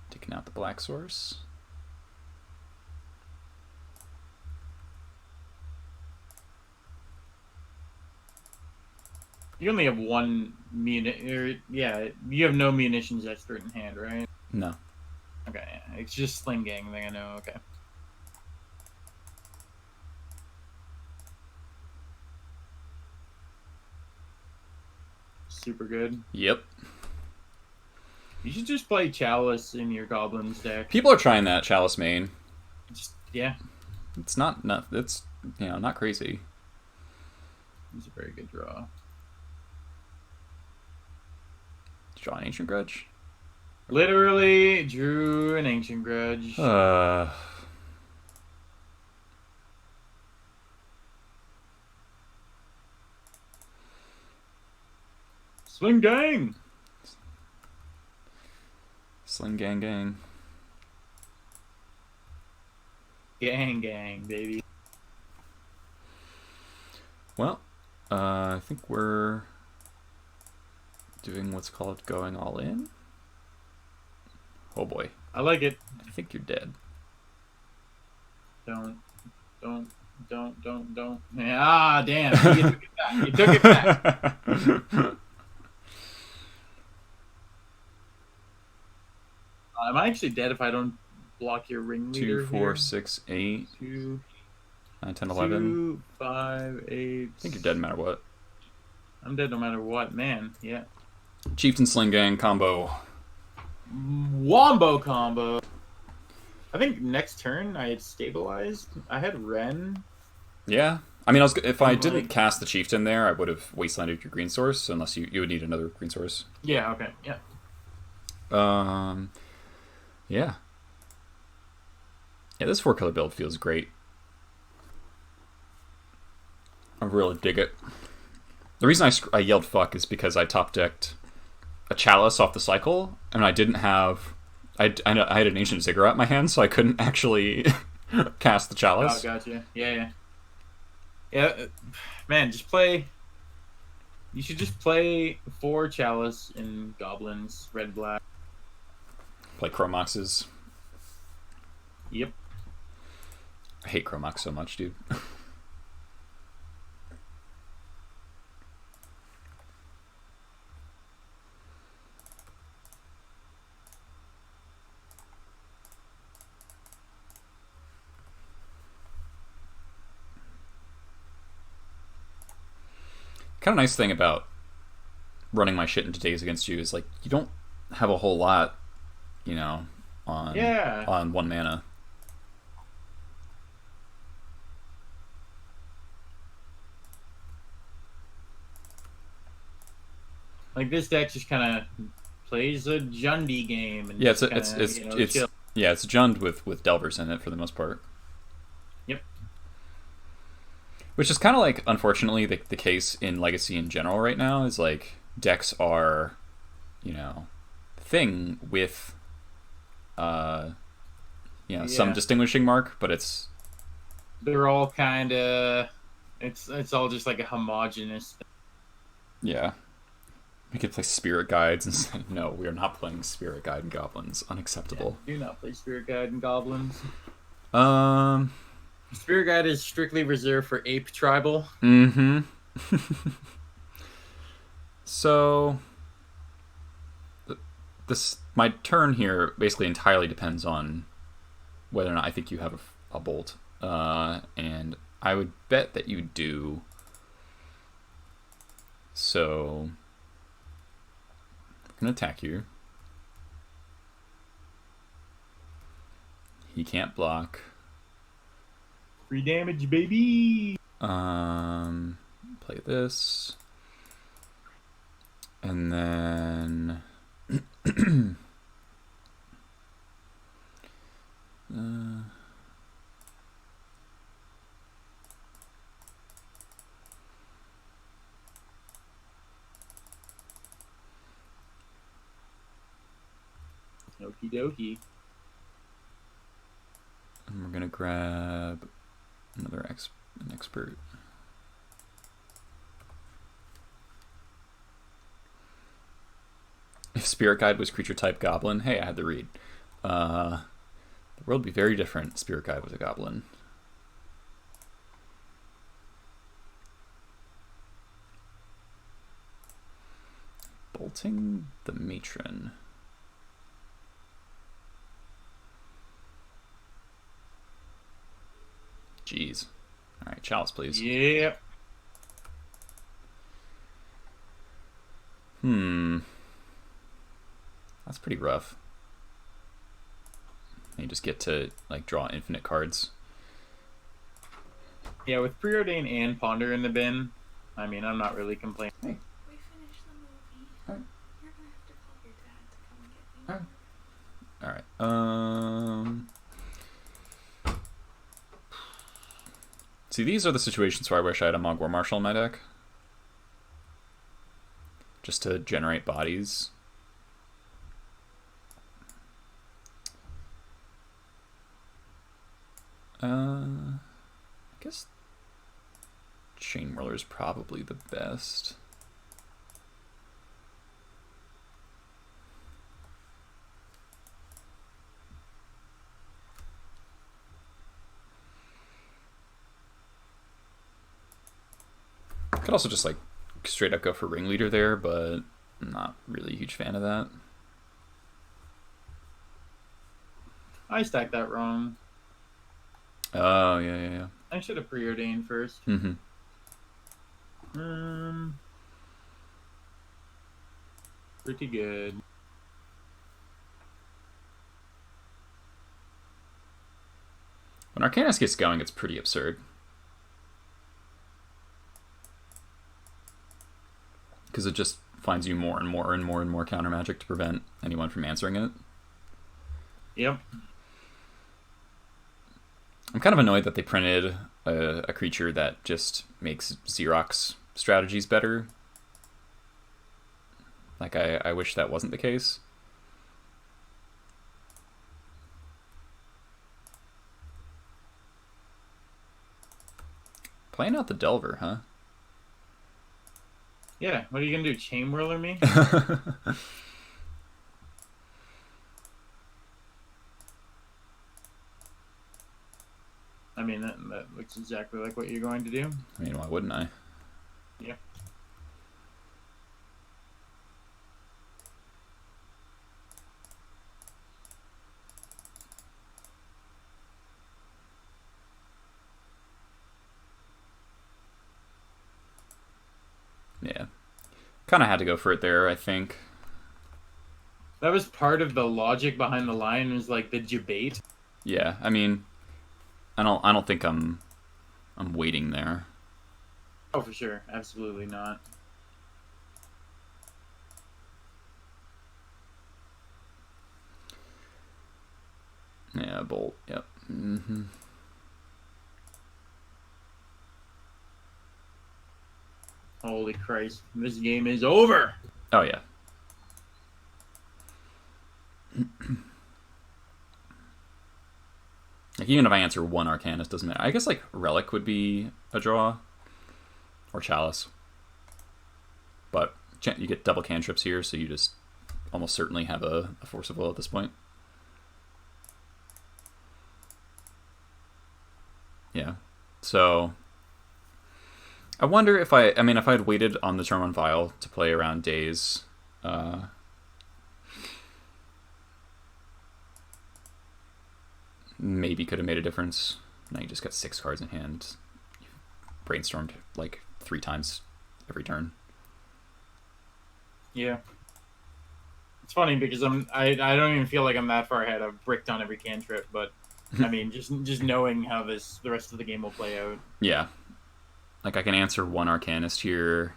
Taking out the black source. You only have one yeah, you have no munitions expert in hand, right? No. Okay, yeah. It's just Sling Gang thing, I know, okay. Super good. Yep. You should just play Chalice in your Goblins deck. People are trying that Chalice main. Just, yeah. It's not it's not crazy. It's a very good draw. Draw an Ancient Grudge? Literally drew an Ancient Grudge. Sling Gang! Sling Gang Gang. Gang Gang, baby. Well, I think we're doing what's called going all in. Oh boy. I like it. I think you're dead. Don't. Ah, damn. You took it back. You took it back. I'm actually dead if I don't block your ringleader. 2, 4, 6, 8, 2, 9, 10, 11. 2, 5, 8. I think you're dead no matter what. I'm dead no matter what, man. Yeah. Chieftain Sling Gang combo. Wombo combo. I think next turn I had stabilized. I had Wrenn. Yeah. I mean, if I didn't cast the Chieftain there, I would have wastelanded your green source, unless you would need another green source. Yeah, okay, yeah. Yeah. Yeah, this 4-color build feels great. I really dig it. The reason I yelled fuck is because I top-decked a Chalice off the cycle, and I didn't have... I had an Ancient Ziggurat in my hand, so I couldn't actually cast the Chalice. Oh, gotcha. Yeah. Yeah, man, just play... You should just play 4 Chalice in Goblins, red-black. Play Chromoxes. Yep. I hate Chromox so much, dude. Kind of nice thing about running my shit into Days Against You is like you don't have a whole lot, on 1 mana. Like this deck just kind of plays a Jundy game. And Yeah, it's Jund with Delvers in it for the most part. Yep. Which is kind of like, unfortunately, the case in Legacy in general right now is like decks are, thing with, some distinguishing mark, but it's. They're all kind of. It's all just like a homogenous. Yeah. We could play Spirit Guides and say, no, we are not playing Spirit Guide and Goblins. Unacceptable. Yeah, do not play Spirit Guide and Goblins. Um. Spirit Guide is strictly reserved for Ape Tribal. Mm-hmm. So, my turn here basically entirely depends on whether or not I think you have a bolt. And I would bet that you do. So, I'm going to attack you. He can't block. Free damage, baby! Play this. And then... Okie dokie. And we're gonna grab another an expert. If Spirit Guide was creature type goblin, hey, I had to read. The world would be very different if Spirit Guide was a goblin. Bolting the matron. Jeez. Alright, Chalice, please. Yep. That's pretty rough. You just get to, like, draw infinite cards. Yeah, with Preordain and Ponder in the bin, I mean, I'm not really complaining. Hey. We finished the movie. Alright. You're gonna have to call your dad to come and get me. Alright. See, these are the situations where I wish I had a Mogwar Marshal in my deck. Just to generate bodies. I guess Chain Whirler is probably the best. Could also just like straight up go for Ringleader there, but I'm not really a huge fan of that. I stacked that wrong. Oh, yeah. I should have Preordained first. Mm-hmm. Pretty good. When Arcanist gets going, it's pretty absurd. Because it just finds you more and more counter magic to prevent anyone from answering it. Yep. I'm kind of annoyed that they printed a creature that just makes Xerox strategies better. Like, I wish that wasn't the case. Playing out the Delver, huh? Yeah, what are you gonna do? Chain Whirler me? I mean, that looks exactly like what you're going to do. I mean, why wouldn't I? Yeah. Yeah. Kind of had to go for it there, I think. That was part of the logic behind the line, was like the debate. Yeah, I mean, I don't think I'm waiting there. Oh, for sure. Absolutely not. Yeah, Bolt. Yep. Mm-hmm. Holy Christ. This game is over! Oh, yeah. Like, even if I answer one Arcanist, doesn't matter. I guess, like, Relic would be a draw. Or Chalice. But You get double cantrips here, so you just almost certainly have a Force of Will at this point. Yeah. So I wonder if I mean, if I had waited on the turn 1 Vial to play around Daze, maybe could have made a difference. Now you just got 6 cards in hand. You brainstormed like 3 times every turn. Yeah. It's funny because I don't even feel like I'm that far ahead. I've bricked on every cantrip, but I mean, just knowing how the rest of the game will play out. Yeah. Like, I can answer 1 Arcanist here,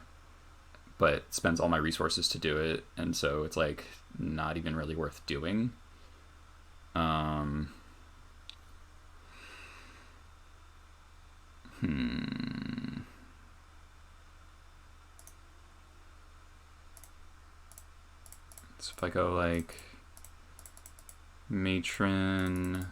but it spends all my resources to do it, and so it's, like, not even really worth doing. So if I go, like, Matron...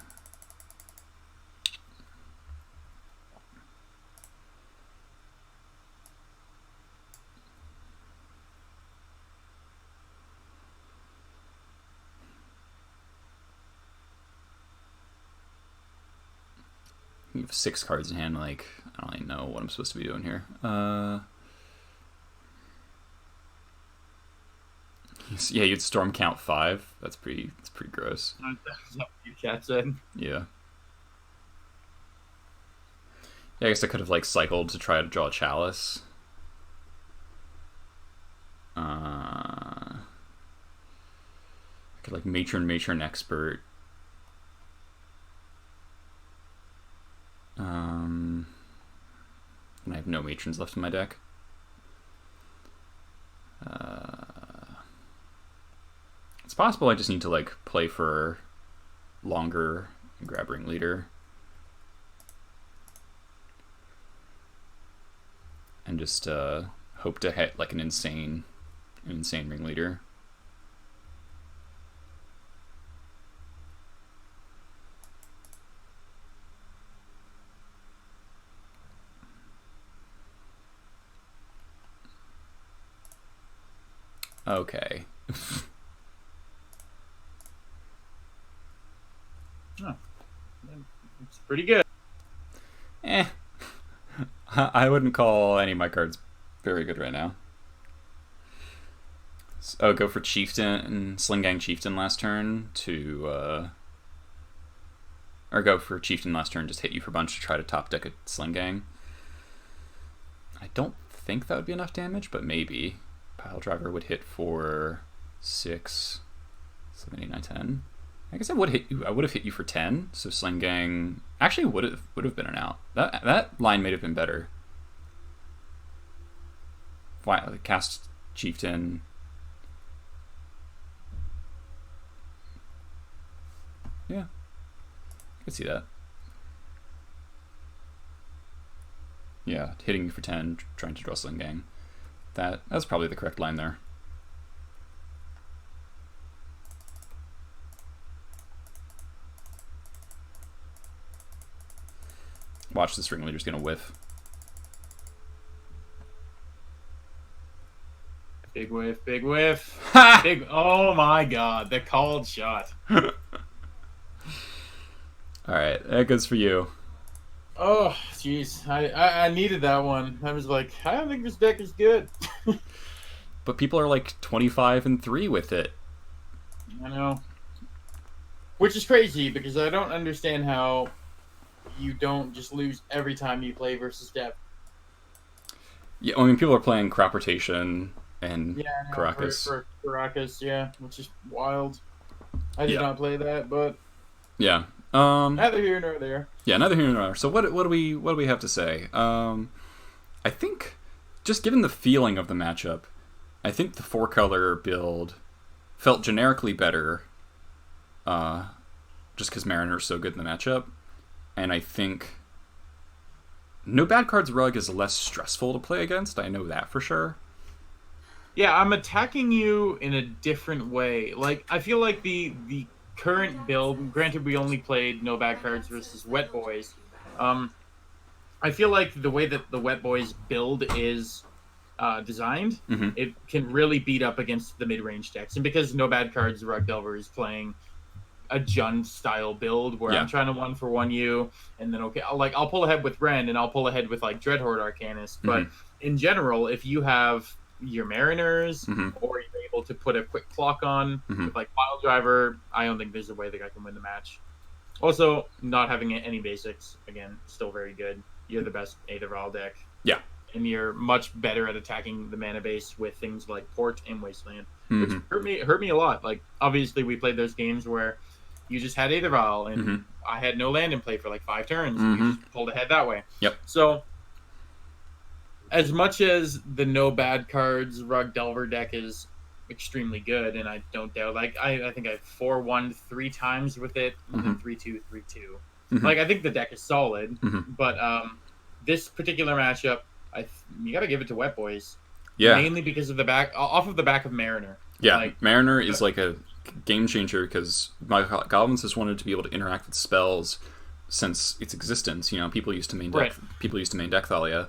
You have 6 cards in hand, like, I don't really know what I'm supposed to be doing here. Yeah, you'd storm count 5. That's pretty gross. That's what you cat said. Yeah. Yeah, I guess I could have, like, cycled to try to draw a Chalice. I could, like, Matron Expert. And I have no Matrons left in my deck. It's possible I just need to, like, play for longer and grab Ringleader. And just hope to hit, like, an insane Ringleader. Okay. Oh, it's pretty good. I wouldn't call any of my cards very good right now. So, go for Chieftain, Sling-Gang Chieftain last turn to... or go for Chieftain last turn, just hit you for a bunch to try to top deck a Sling-Gang. I don't think that would be enough damage, but maybe. Pile Driver would hit for 6, 7, 8, 9, 10. I guess I would have hit you for 10. So Sling-Gang actually would have been an out. That line may have been better. Cast Chieftain. Yeah, I could see that. Yeah, hitting you for 10, trying to draw Sling-Gang. That's probably the correct line there. Watch, this Ringleader's gonna whiff. Big whiff, big whiff. Big, oh my god, the called shot. Alright, that goes for you. Oh, jeez. I needed that one. I was like, I don't think this deck is good. But people are like 25-3 with it. I know. Which is crazy, because I don't understand how you don't just lose every time you play versus depth. Yeah, I mean, people are playing Crop Rotation and Caracas. For Caracas, yeah, which is wild. I did not play that, but yeah. Neither here nor there. Yeah, neither here nor there. So what do we have to say? I think, just given the feeling of the matchup, I think the 4-color build felt generically better, just because Mariner's so good in the matchup. And I think No Bad Cards Rug is less stressful to play against. I know that for sure. Yeah, I'm attacking you in a different way. Like, I feel like the current build, granted we only played No Bad Cards versus Wet Boys, I feel like the way that the Wet Boys build is designed, Mm-hmm. it can really beat up against the mid-range decks. And because No Bad Cards Rug Delver is playing a Jund style build where Yeah. I'm trying to 1-for-1 you, and then I'll pull ahead with Wrenn and I'll pull ahead with like Dreadhorde Arcanist. But in general, if you have your Mariners or you're able to put a quick clock on with like Pile Driver, I don't think there's a way that I can win the match. Also, not having any basics, again, still very good. You're the best Aetherval deck. Yeah. And you're much better at attacking the mana base with things like Port and Wasteland, which hurt me a lot. Like, obviously, we played those games where you just had Aetherval, and I had no land in play for like 5 turns, and you just pulled ahead that way. Yep. So, as much as the No Bad Cards Rug Delver deck is extremely good, and I don't doubt, like, I think I've 4-1 3 times with it, and then 3-2, 3-2. Like, I think the deck is solid, but this particular matchup, you got to give it to Wet Boys. Yeah. Mainly because of off of the back of Mariner. Yeah, like, Mariner is like a game changer because my Goblins has wanted to be able to interact with spells since its existence. You know, people used to main deck Thalia,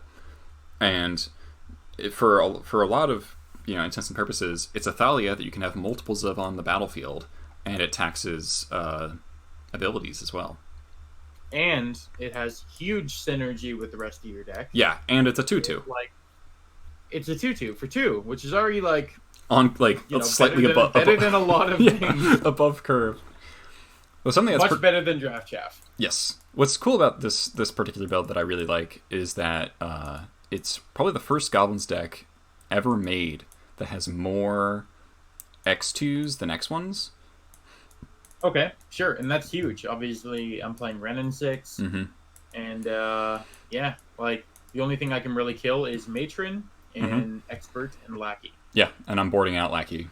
and for a lot of intents and purposes, it's a Thalia that you can have multiples of on the battlefield, and it taxes abilities as well. And it has huge synergy with the rest of your deck. Yeah, and it's a 2/2. Like, it's a 2/2 for 2, which is already like on like slightly above better than a lot of things above curve. Well, something that's much better than Draft Chaff. Yes. What's cool about this particular build that I really like is that it's probably the first Goblins deck ever made that has more X2s than X1s. Okay, sure, and that's huge. Obviously, I'm playing Wrenn in 6, and yeah, like the only thing I can really kill is Matron and Expert and Lackey. Yeah, and I'm boarding out Lackey.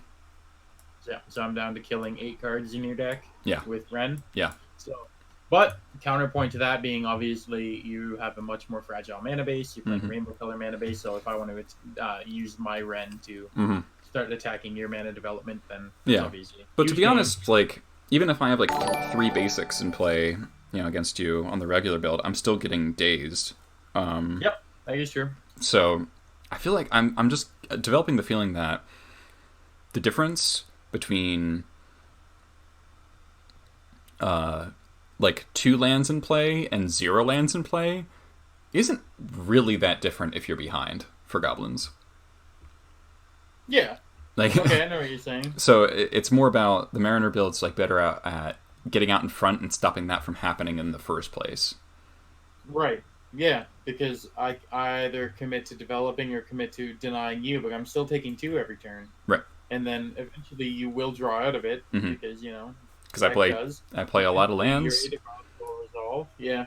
So I'm down to killing 8 cards in your deck. Yeah. With Wrenn. Yeah. So, but counterpoint to that being obviously you have a much more fragile mana base. You're playing rainbow color mana base. So if I want to use my Wrenn to start attacking your mana development, then it's obviously. But to be honest, like even if I have like 3 basics in play, against you on the regular build, I'm still getting dazed. Yep, that is true. So I feel like I'm just developing the feeling that the difference between like 2 lands in play and 0 lands in play isn't really that different if you're behind for Goblins. Yeah. Like, okay, I know what you're saying. So it's more about the Mariner build's like better out at getting out in front and stopping that from happening in the first place. Right. Yeah, because I either commit to developing or commit to denying you, but I'm still taking 2 every turn. Right. And then eventually you will draw out of it because because I play a lot of lands. Your will resolve. Yeah,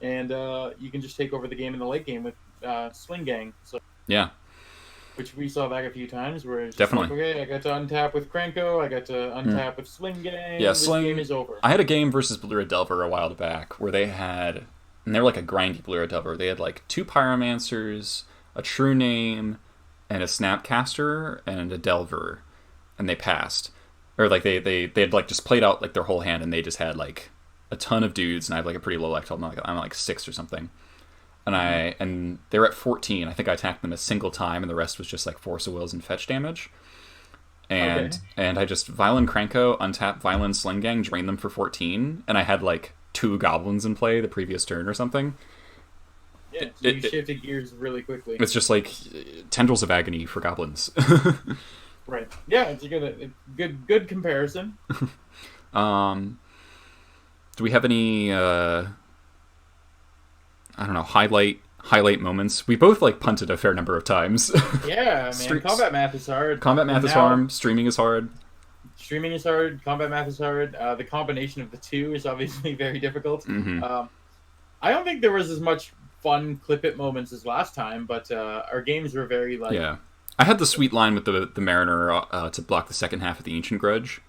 and you can just take over the game in the late game with Sling Gang. So yeah, which we saw back a few times where it's definitely like, okay, I got to untap with Krenko, I got to untap with Sling Gang. Yeah, this game is over. I had a game versus Blue Red Delver a while back where they had, and they were like a grindy Blue Red Delver. They had like 2 Pyromancers, a True Name, and a Snapcaster and a Delver, and they passed. Or like they had like just played out like their whole hand, and they just had like a ton of dudes, and I have like a pretty low elect. I'm like 6 or something, and they were at 14. I think I attacked them a single time, and the rest was just like Force of Wills and fetch damage. And I just Violin Krenko, untap Violin Sling Gang, drain them for 14, and I had like 2 Goblins in play the previous turn or something. Yeah, so you shifted gears really quickly. It's just like Tendrils of Agony for Goblins. Right. Yeah, it's a good comparison. Do we have any highlight moments? We both like punted a fair number of times. Yeah, man. Combat math is hard. Combat math is hard. Streaming is hard. Streaming is hard. Combat math is hard. The combination of the 2 is obviously very difficult. I don't think there was as much fun clip it moments as last time, but our games were very like. Yeah. I had the sweet line with the Mariner to block the second half of the Ancient Grudge.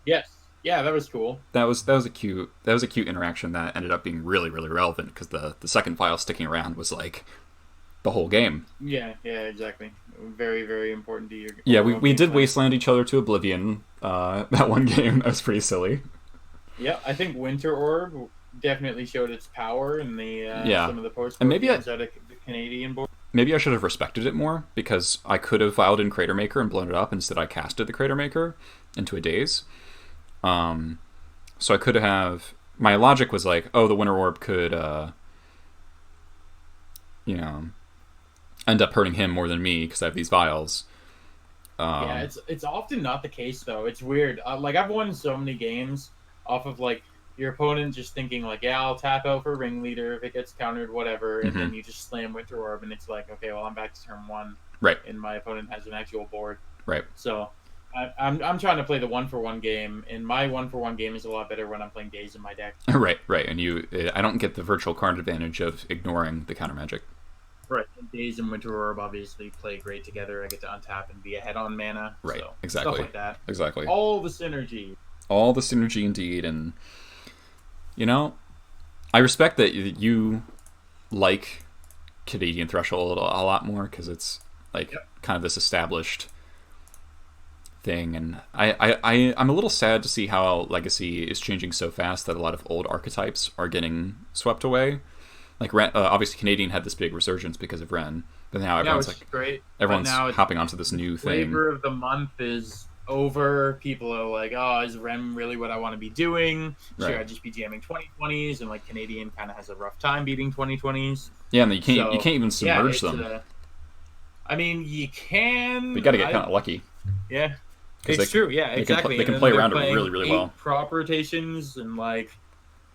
Yes, yeah, that was cool. That was a cute interaction that ended up being really, really relevant because the second file sticking around was like the whole game. Yeah, exactly. Very, very important to your. Yeah, we did wasteland each other to oblivion that one game. That was pretty silly. Yeah, I think Winter Orb definitely showed its power in the some of the post. And maybe out of the Canadian board. maybe I should have respected it more, because I could have filed in Crater Maker and blown it up. Instead, I casted the Crater Maker into a daze. So I could have... My logic was like, oh, the Winter Orb could, end up hurting him more than me because I have these vials. Yeah, it's often not the case, though. It's weird. Like, I've won so many games off of, like, your opponent just thinking, like, yeah, I'll tap out for Ringleader if it gets countered, whatever, and then you just slam Winter Orb, and it's like, okay, well, I'm back to turn 1. Right. And my opponent has an actual board. Right. So, I'm trying to play the 1-for-1 game, and my 1-for-1 game is a lot better when I'm playing Daze in my deck. Right. And I don't get the virtual card advantage of ignoring the counter magic. Right. And Daze and Winter Orb obviously play great together. I get to untap and be ahead on mana. Right. So, exactly. Stuff like that. Exactly. All the synergy. All the synergy, indeed. And, I respect that you like Canadian Threshold a lot more, because it's, like, kind of this established thing. And I'm a little sad to see how Legacy is changing so fast that a lot of old archetypes are getting swept away. Like, obviously Canadian had this big resurgence because of Wrenn, but now everyone's like, great. Everyone's hopping onto this new thing. Flavor of the month is over. People are like, oh, is Wrenn really what I want to be doing? Should I just be jamming 2020s? And, like, Canadian kind of has a rough time beating 2020s. Yeah, and you can't even submerge them. I mean, you can. But you got to get kind of lucky. Yeah. It's true, yeah, exactly. They can play around it really, really well. Prop rotations, and, like,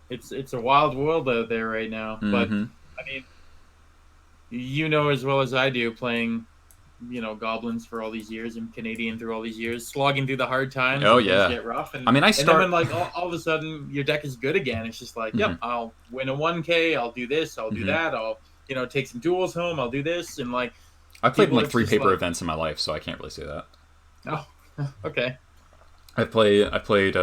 it's a wild world out there right now. But, I mean, as well as I do, playing, Goblins for all these years and Canadian through all these years, slogging through the hard times. Oh, yeah. Get rough. And, I mean, and then when, like, all of a sudden your deck is good again, it's just like, yep, I'll win a 1K, I'll do this, I'll do that, I'll, take some duels home, I'll do this, and, like... I've played in, like, 3 paper events in my life, so I can't really say that. Oh, okay. I played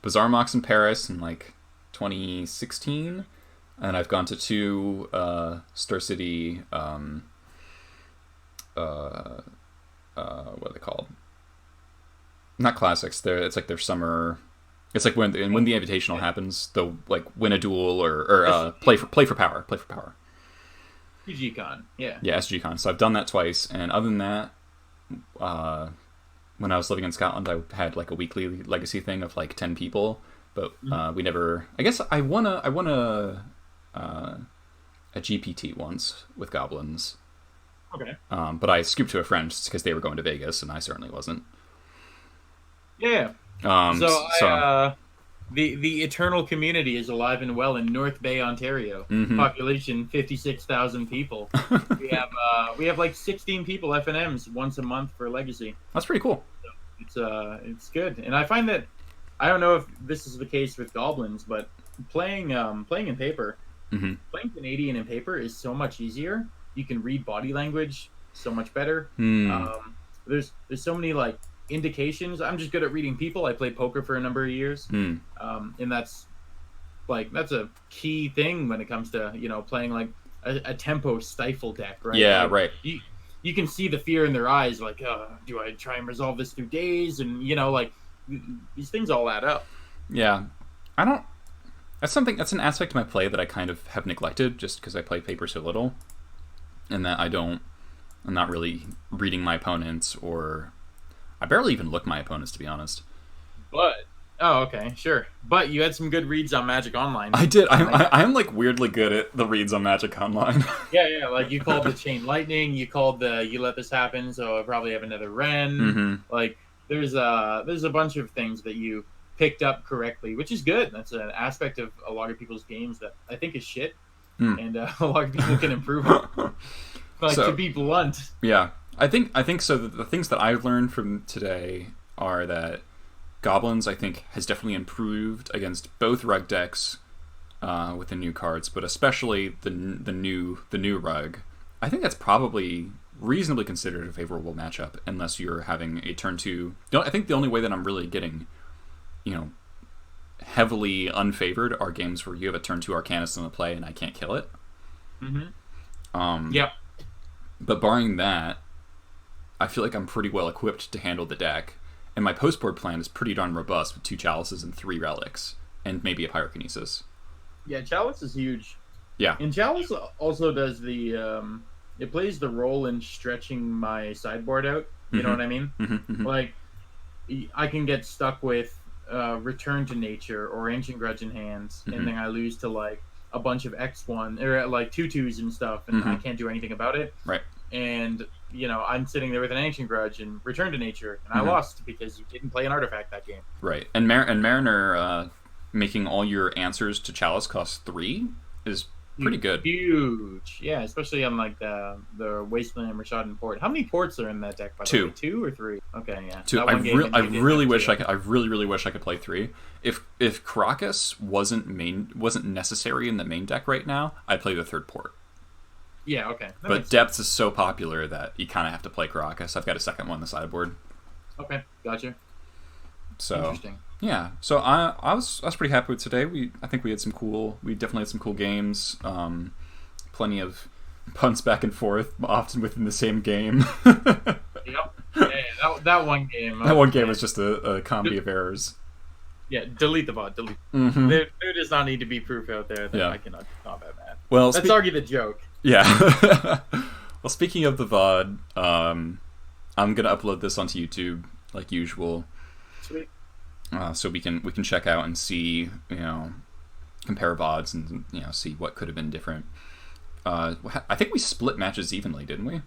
Bazaar Mox in Paris in, like, 2016, and I've gone to 2 Star City what are they called? Not classics. It's like their summer. It's like when the Invitational happens, they'll, like, win a duel or play for power. SGCon, yeah. Yeah, SGCon. So I've done that twice, and other than that, when I was living in Scotland, I had, like, a weekly Legacy thing of, like, 10 people, but we never. I guess I won a GPT once with Goblins. Okay. But I scooped to a friend just because they were going to Vegas, and I certainly wasn't. Yeah. The Eternal community is alive and well in North Bay, Ontario. Population 56,000 people. we have like 16 people FNMs once a month for Legacy. That's pretty cool. So it's good, and I find that I don't know if this is the case with Goblins, but playing in paper, playing Canadian in paper is so much easier. You can read body language so much better. There's so many, like, indications. I'm just good at reading people. I played poker for a number of years, and that's a key thing when it comes to playing, like, a tempo stifle deck, right? Yeah, like, right. You can see the fear in their eyes, like, do I try and resolve this through days? And like, these things all add up. Yeah, I don't. That's an aspect of my play that I kind of have neglected just because I play paper so little, and that I'm not really reading my opponents, or I barely even look my opponents, to be honest. Oh, okay, sure. But you had some good reads on Magic Online. I did. I'm like weirdly good at the reads on Magic Online. Yeah. Like, you called the Chain Lightning. You called the You Let This Happen. So I probably have another Wrenn. Like, there's a bunch of things that you picked up correctly, which is good. That's an aspect of a lot of people's games that I think is shit, and a lot of people can improve on. Like, to be blunt. Yeah, I think so. The things that I've learned from today are that Goblins, I think, has definitely improved against both rug decks with the new cards, but especially the new rug. I think that's probably reasonably considered a favorable matchup, unless you're having a turn 2. I think the only way that I'm really getting, heavily unfavored are games where you have a turn 2 Arcanist in the play and I can't kill it. Yep. But barring that, I feel like I'm pretty well equipped to handle the deck. And my post-board plan is pretty darn robust with 2 Chalices and 3 Relics, and maybe a Pyrokinesis. Yeah, Chalice is huge. Yeah. And Chalice also does the it plays the role in stretching my sideboard out. You know what I mean? Like, I can get stuck with Return to Nature or Ancient Grudge in hand, and then I lose to like a bunch of X1 or like 2/2s and stuff, and I can't do anything about it. Right. And I'm sitting there with an Ancient Grudge and Return to Nature, and I lost because you didn't play an artifact that game. Right. And Mariner making all your answers to Chalice cost 3 is pretty good. Huge. Yeah, especially on like the Wasteland Rashadan port. How many ports are in that deck, by the way? 2 or 3? Okay, yeah. 2. I really wish I could play 3. If Karakas wasn't necessary in the main deck right now, I'd play the 3rd port. Yeah, okay. But Depth is so popular that you kind of have to play Karakas. I've got a second one on the sideboard. Okay, gotcha. So interesting. Yeah, so I was pretty happy with today. I think we definitely had some cool games. Plenty of punts back and forth, often within the same game. Yep. Yeah, that one game. That one game was just a comedy of errors. Yeah, delete the VOD. Delete. There does not need to be proof out there that I cannot combat that. Well, let's argue the joke. Yeah. Well, speaking of the VOD, I'm gonna upload this onto YouTube like usual. Sweet. So we can check out and see, compare VODs and see what could have been different. I think we split matches evenly, didn't we?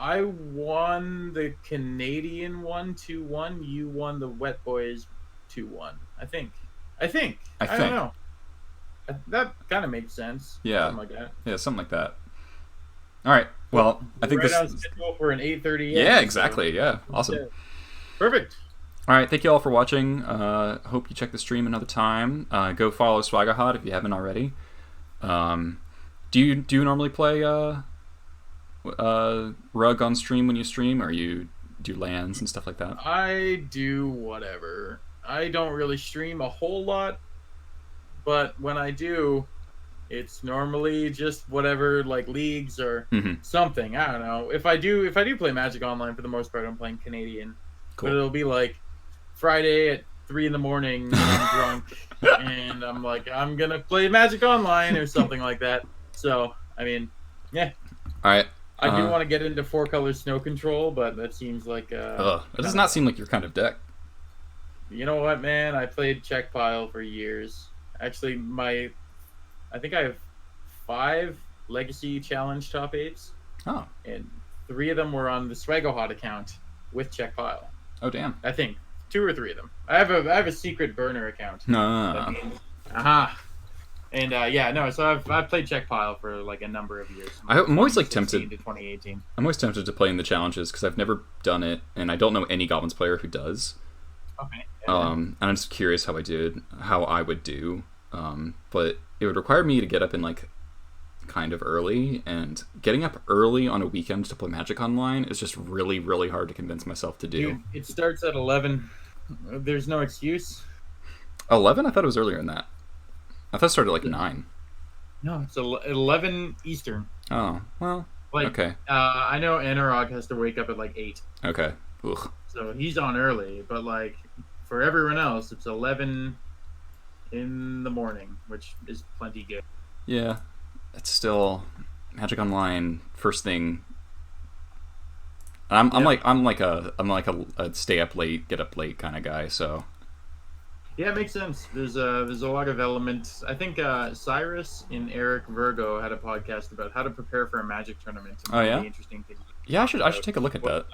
I won the Canadian one 2-1. You won the Wet Boys 2-1. I think. I don't know. That kind of makes sense. Yeah. Something like that. Yeah, something like that. All right. Well, I think right on schedule for an 8:30. Yeah, exactly. Yeah. Awesome. Yeah. Perfect. All right. Thank you all for watching. Hope you check the stream another time. Go follow Swagohod if you haven't already. Do you normally play Rug on stream when you stream, or you do lands and stuff like that? I do whatever. I don't really stream a whole lot, but when I do, it's normally just whatever, like leagues or something. I don't know. If I do play Magic Online, for the most part, I'm playing Canadian. Cool. But it'll be like Friday at 3 a.m. and I'm drunk, and I'm like, I'm gonna play Magic Online or something like that. So I mean, yeah. All right. I do want to get into 4-color Snow Control, but that seems like it does not seem like your kind of deck. You know what, man? I played Check Pile for years. Actually, I think I have 5 Legacy Challenge top 8s. Oh. And 3 of them were on the Swagohod account with Check Pile. Oh, damn. I think 2 or 3 of them. I have a secret burner account. No. And so I've played Check Pile for like a number of years. I'm always like tempted to 2018. I'm always tempted to play in the challenges because I've never done it, and I don't know any Goblins player who does. Okay. And I'm just curious how I would do. But it would require me to get up in like kind of early, and getting up early on a weekend to play Magic Online is just really, really hard to convince myself to do. Dude, it starts at 11. There's no excuse. 11? I thought it was earlier than that. I thought it started at like 9. No, it's 11 Eastern. Oh, well, okay. I know Anurag has to wake up at like 8. Okay. Ugh. So he's on early, but like for everyone else, it's 11 in the morning, which is plenty good. Yeah, it's still Magic Online first thing. I'm like a stay up late, get up late kind of guy. So yeah, it makes sense. There's a lot of elements. I think Cyrus and Eric Virgo had a podcast about how to prepare for a Magic tournament. Oh yeah, interesting thing. Yeah, I should take a look at that.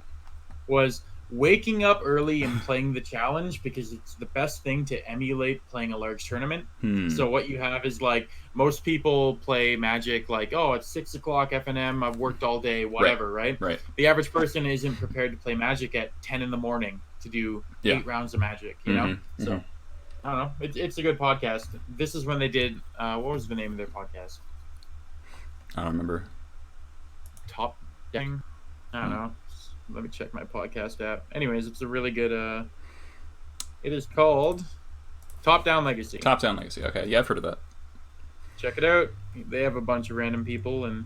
Was waking up early and playing the challenge, because it's the best thing to emulate playing a large tournament. So what you have is like most people play Magic like, oh, it's 6 o'clock FNM, I've worked all day, whatever, right? The average person isn't prepared to play Magic at 10 in the morning to do 8 rounds of Magic, you know? So I don't know. It's a good podcast. This is when they did, what was the name of their podcast? I don't remember. Top Decking? I don't know. Let me check my podcast app. Anyways, it's a really good, it is called Top Down Legacy. Top Down Legacy. Okay. Yeah, I've heard of that. Check it out. They have a bunch of random people, and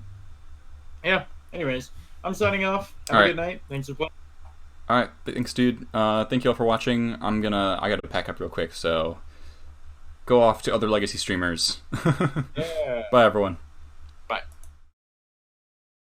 yeah. Anyways, I'm signing off. Have a good night. Thanks for playing. All right, thanks, dude. Thank you all for watching. I gotta pack up real quick, so go off to other Legacy streamers. Yeah. Bye, everyone.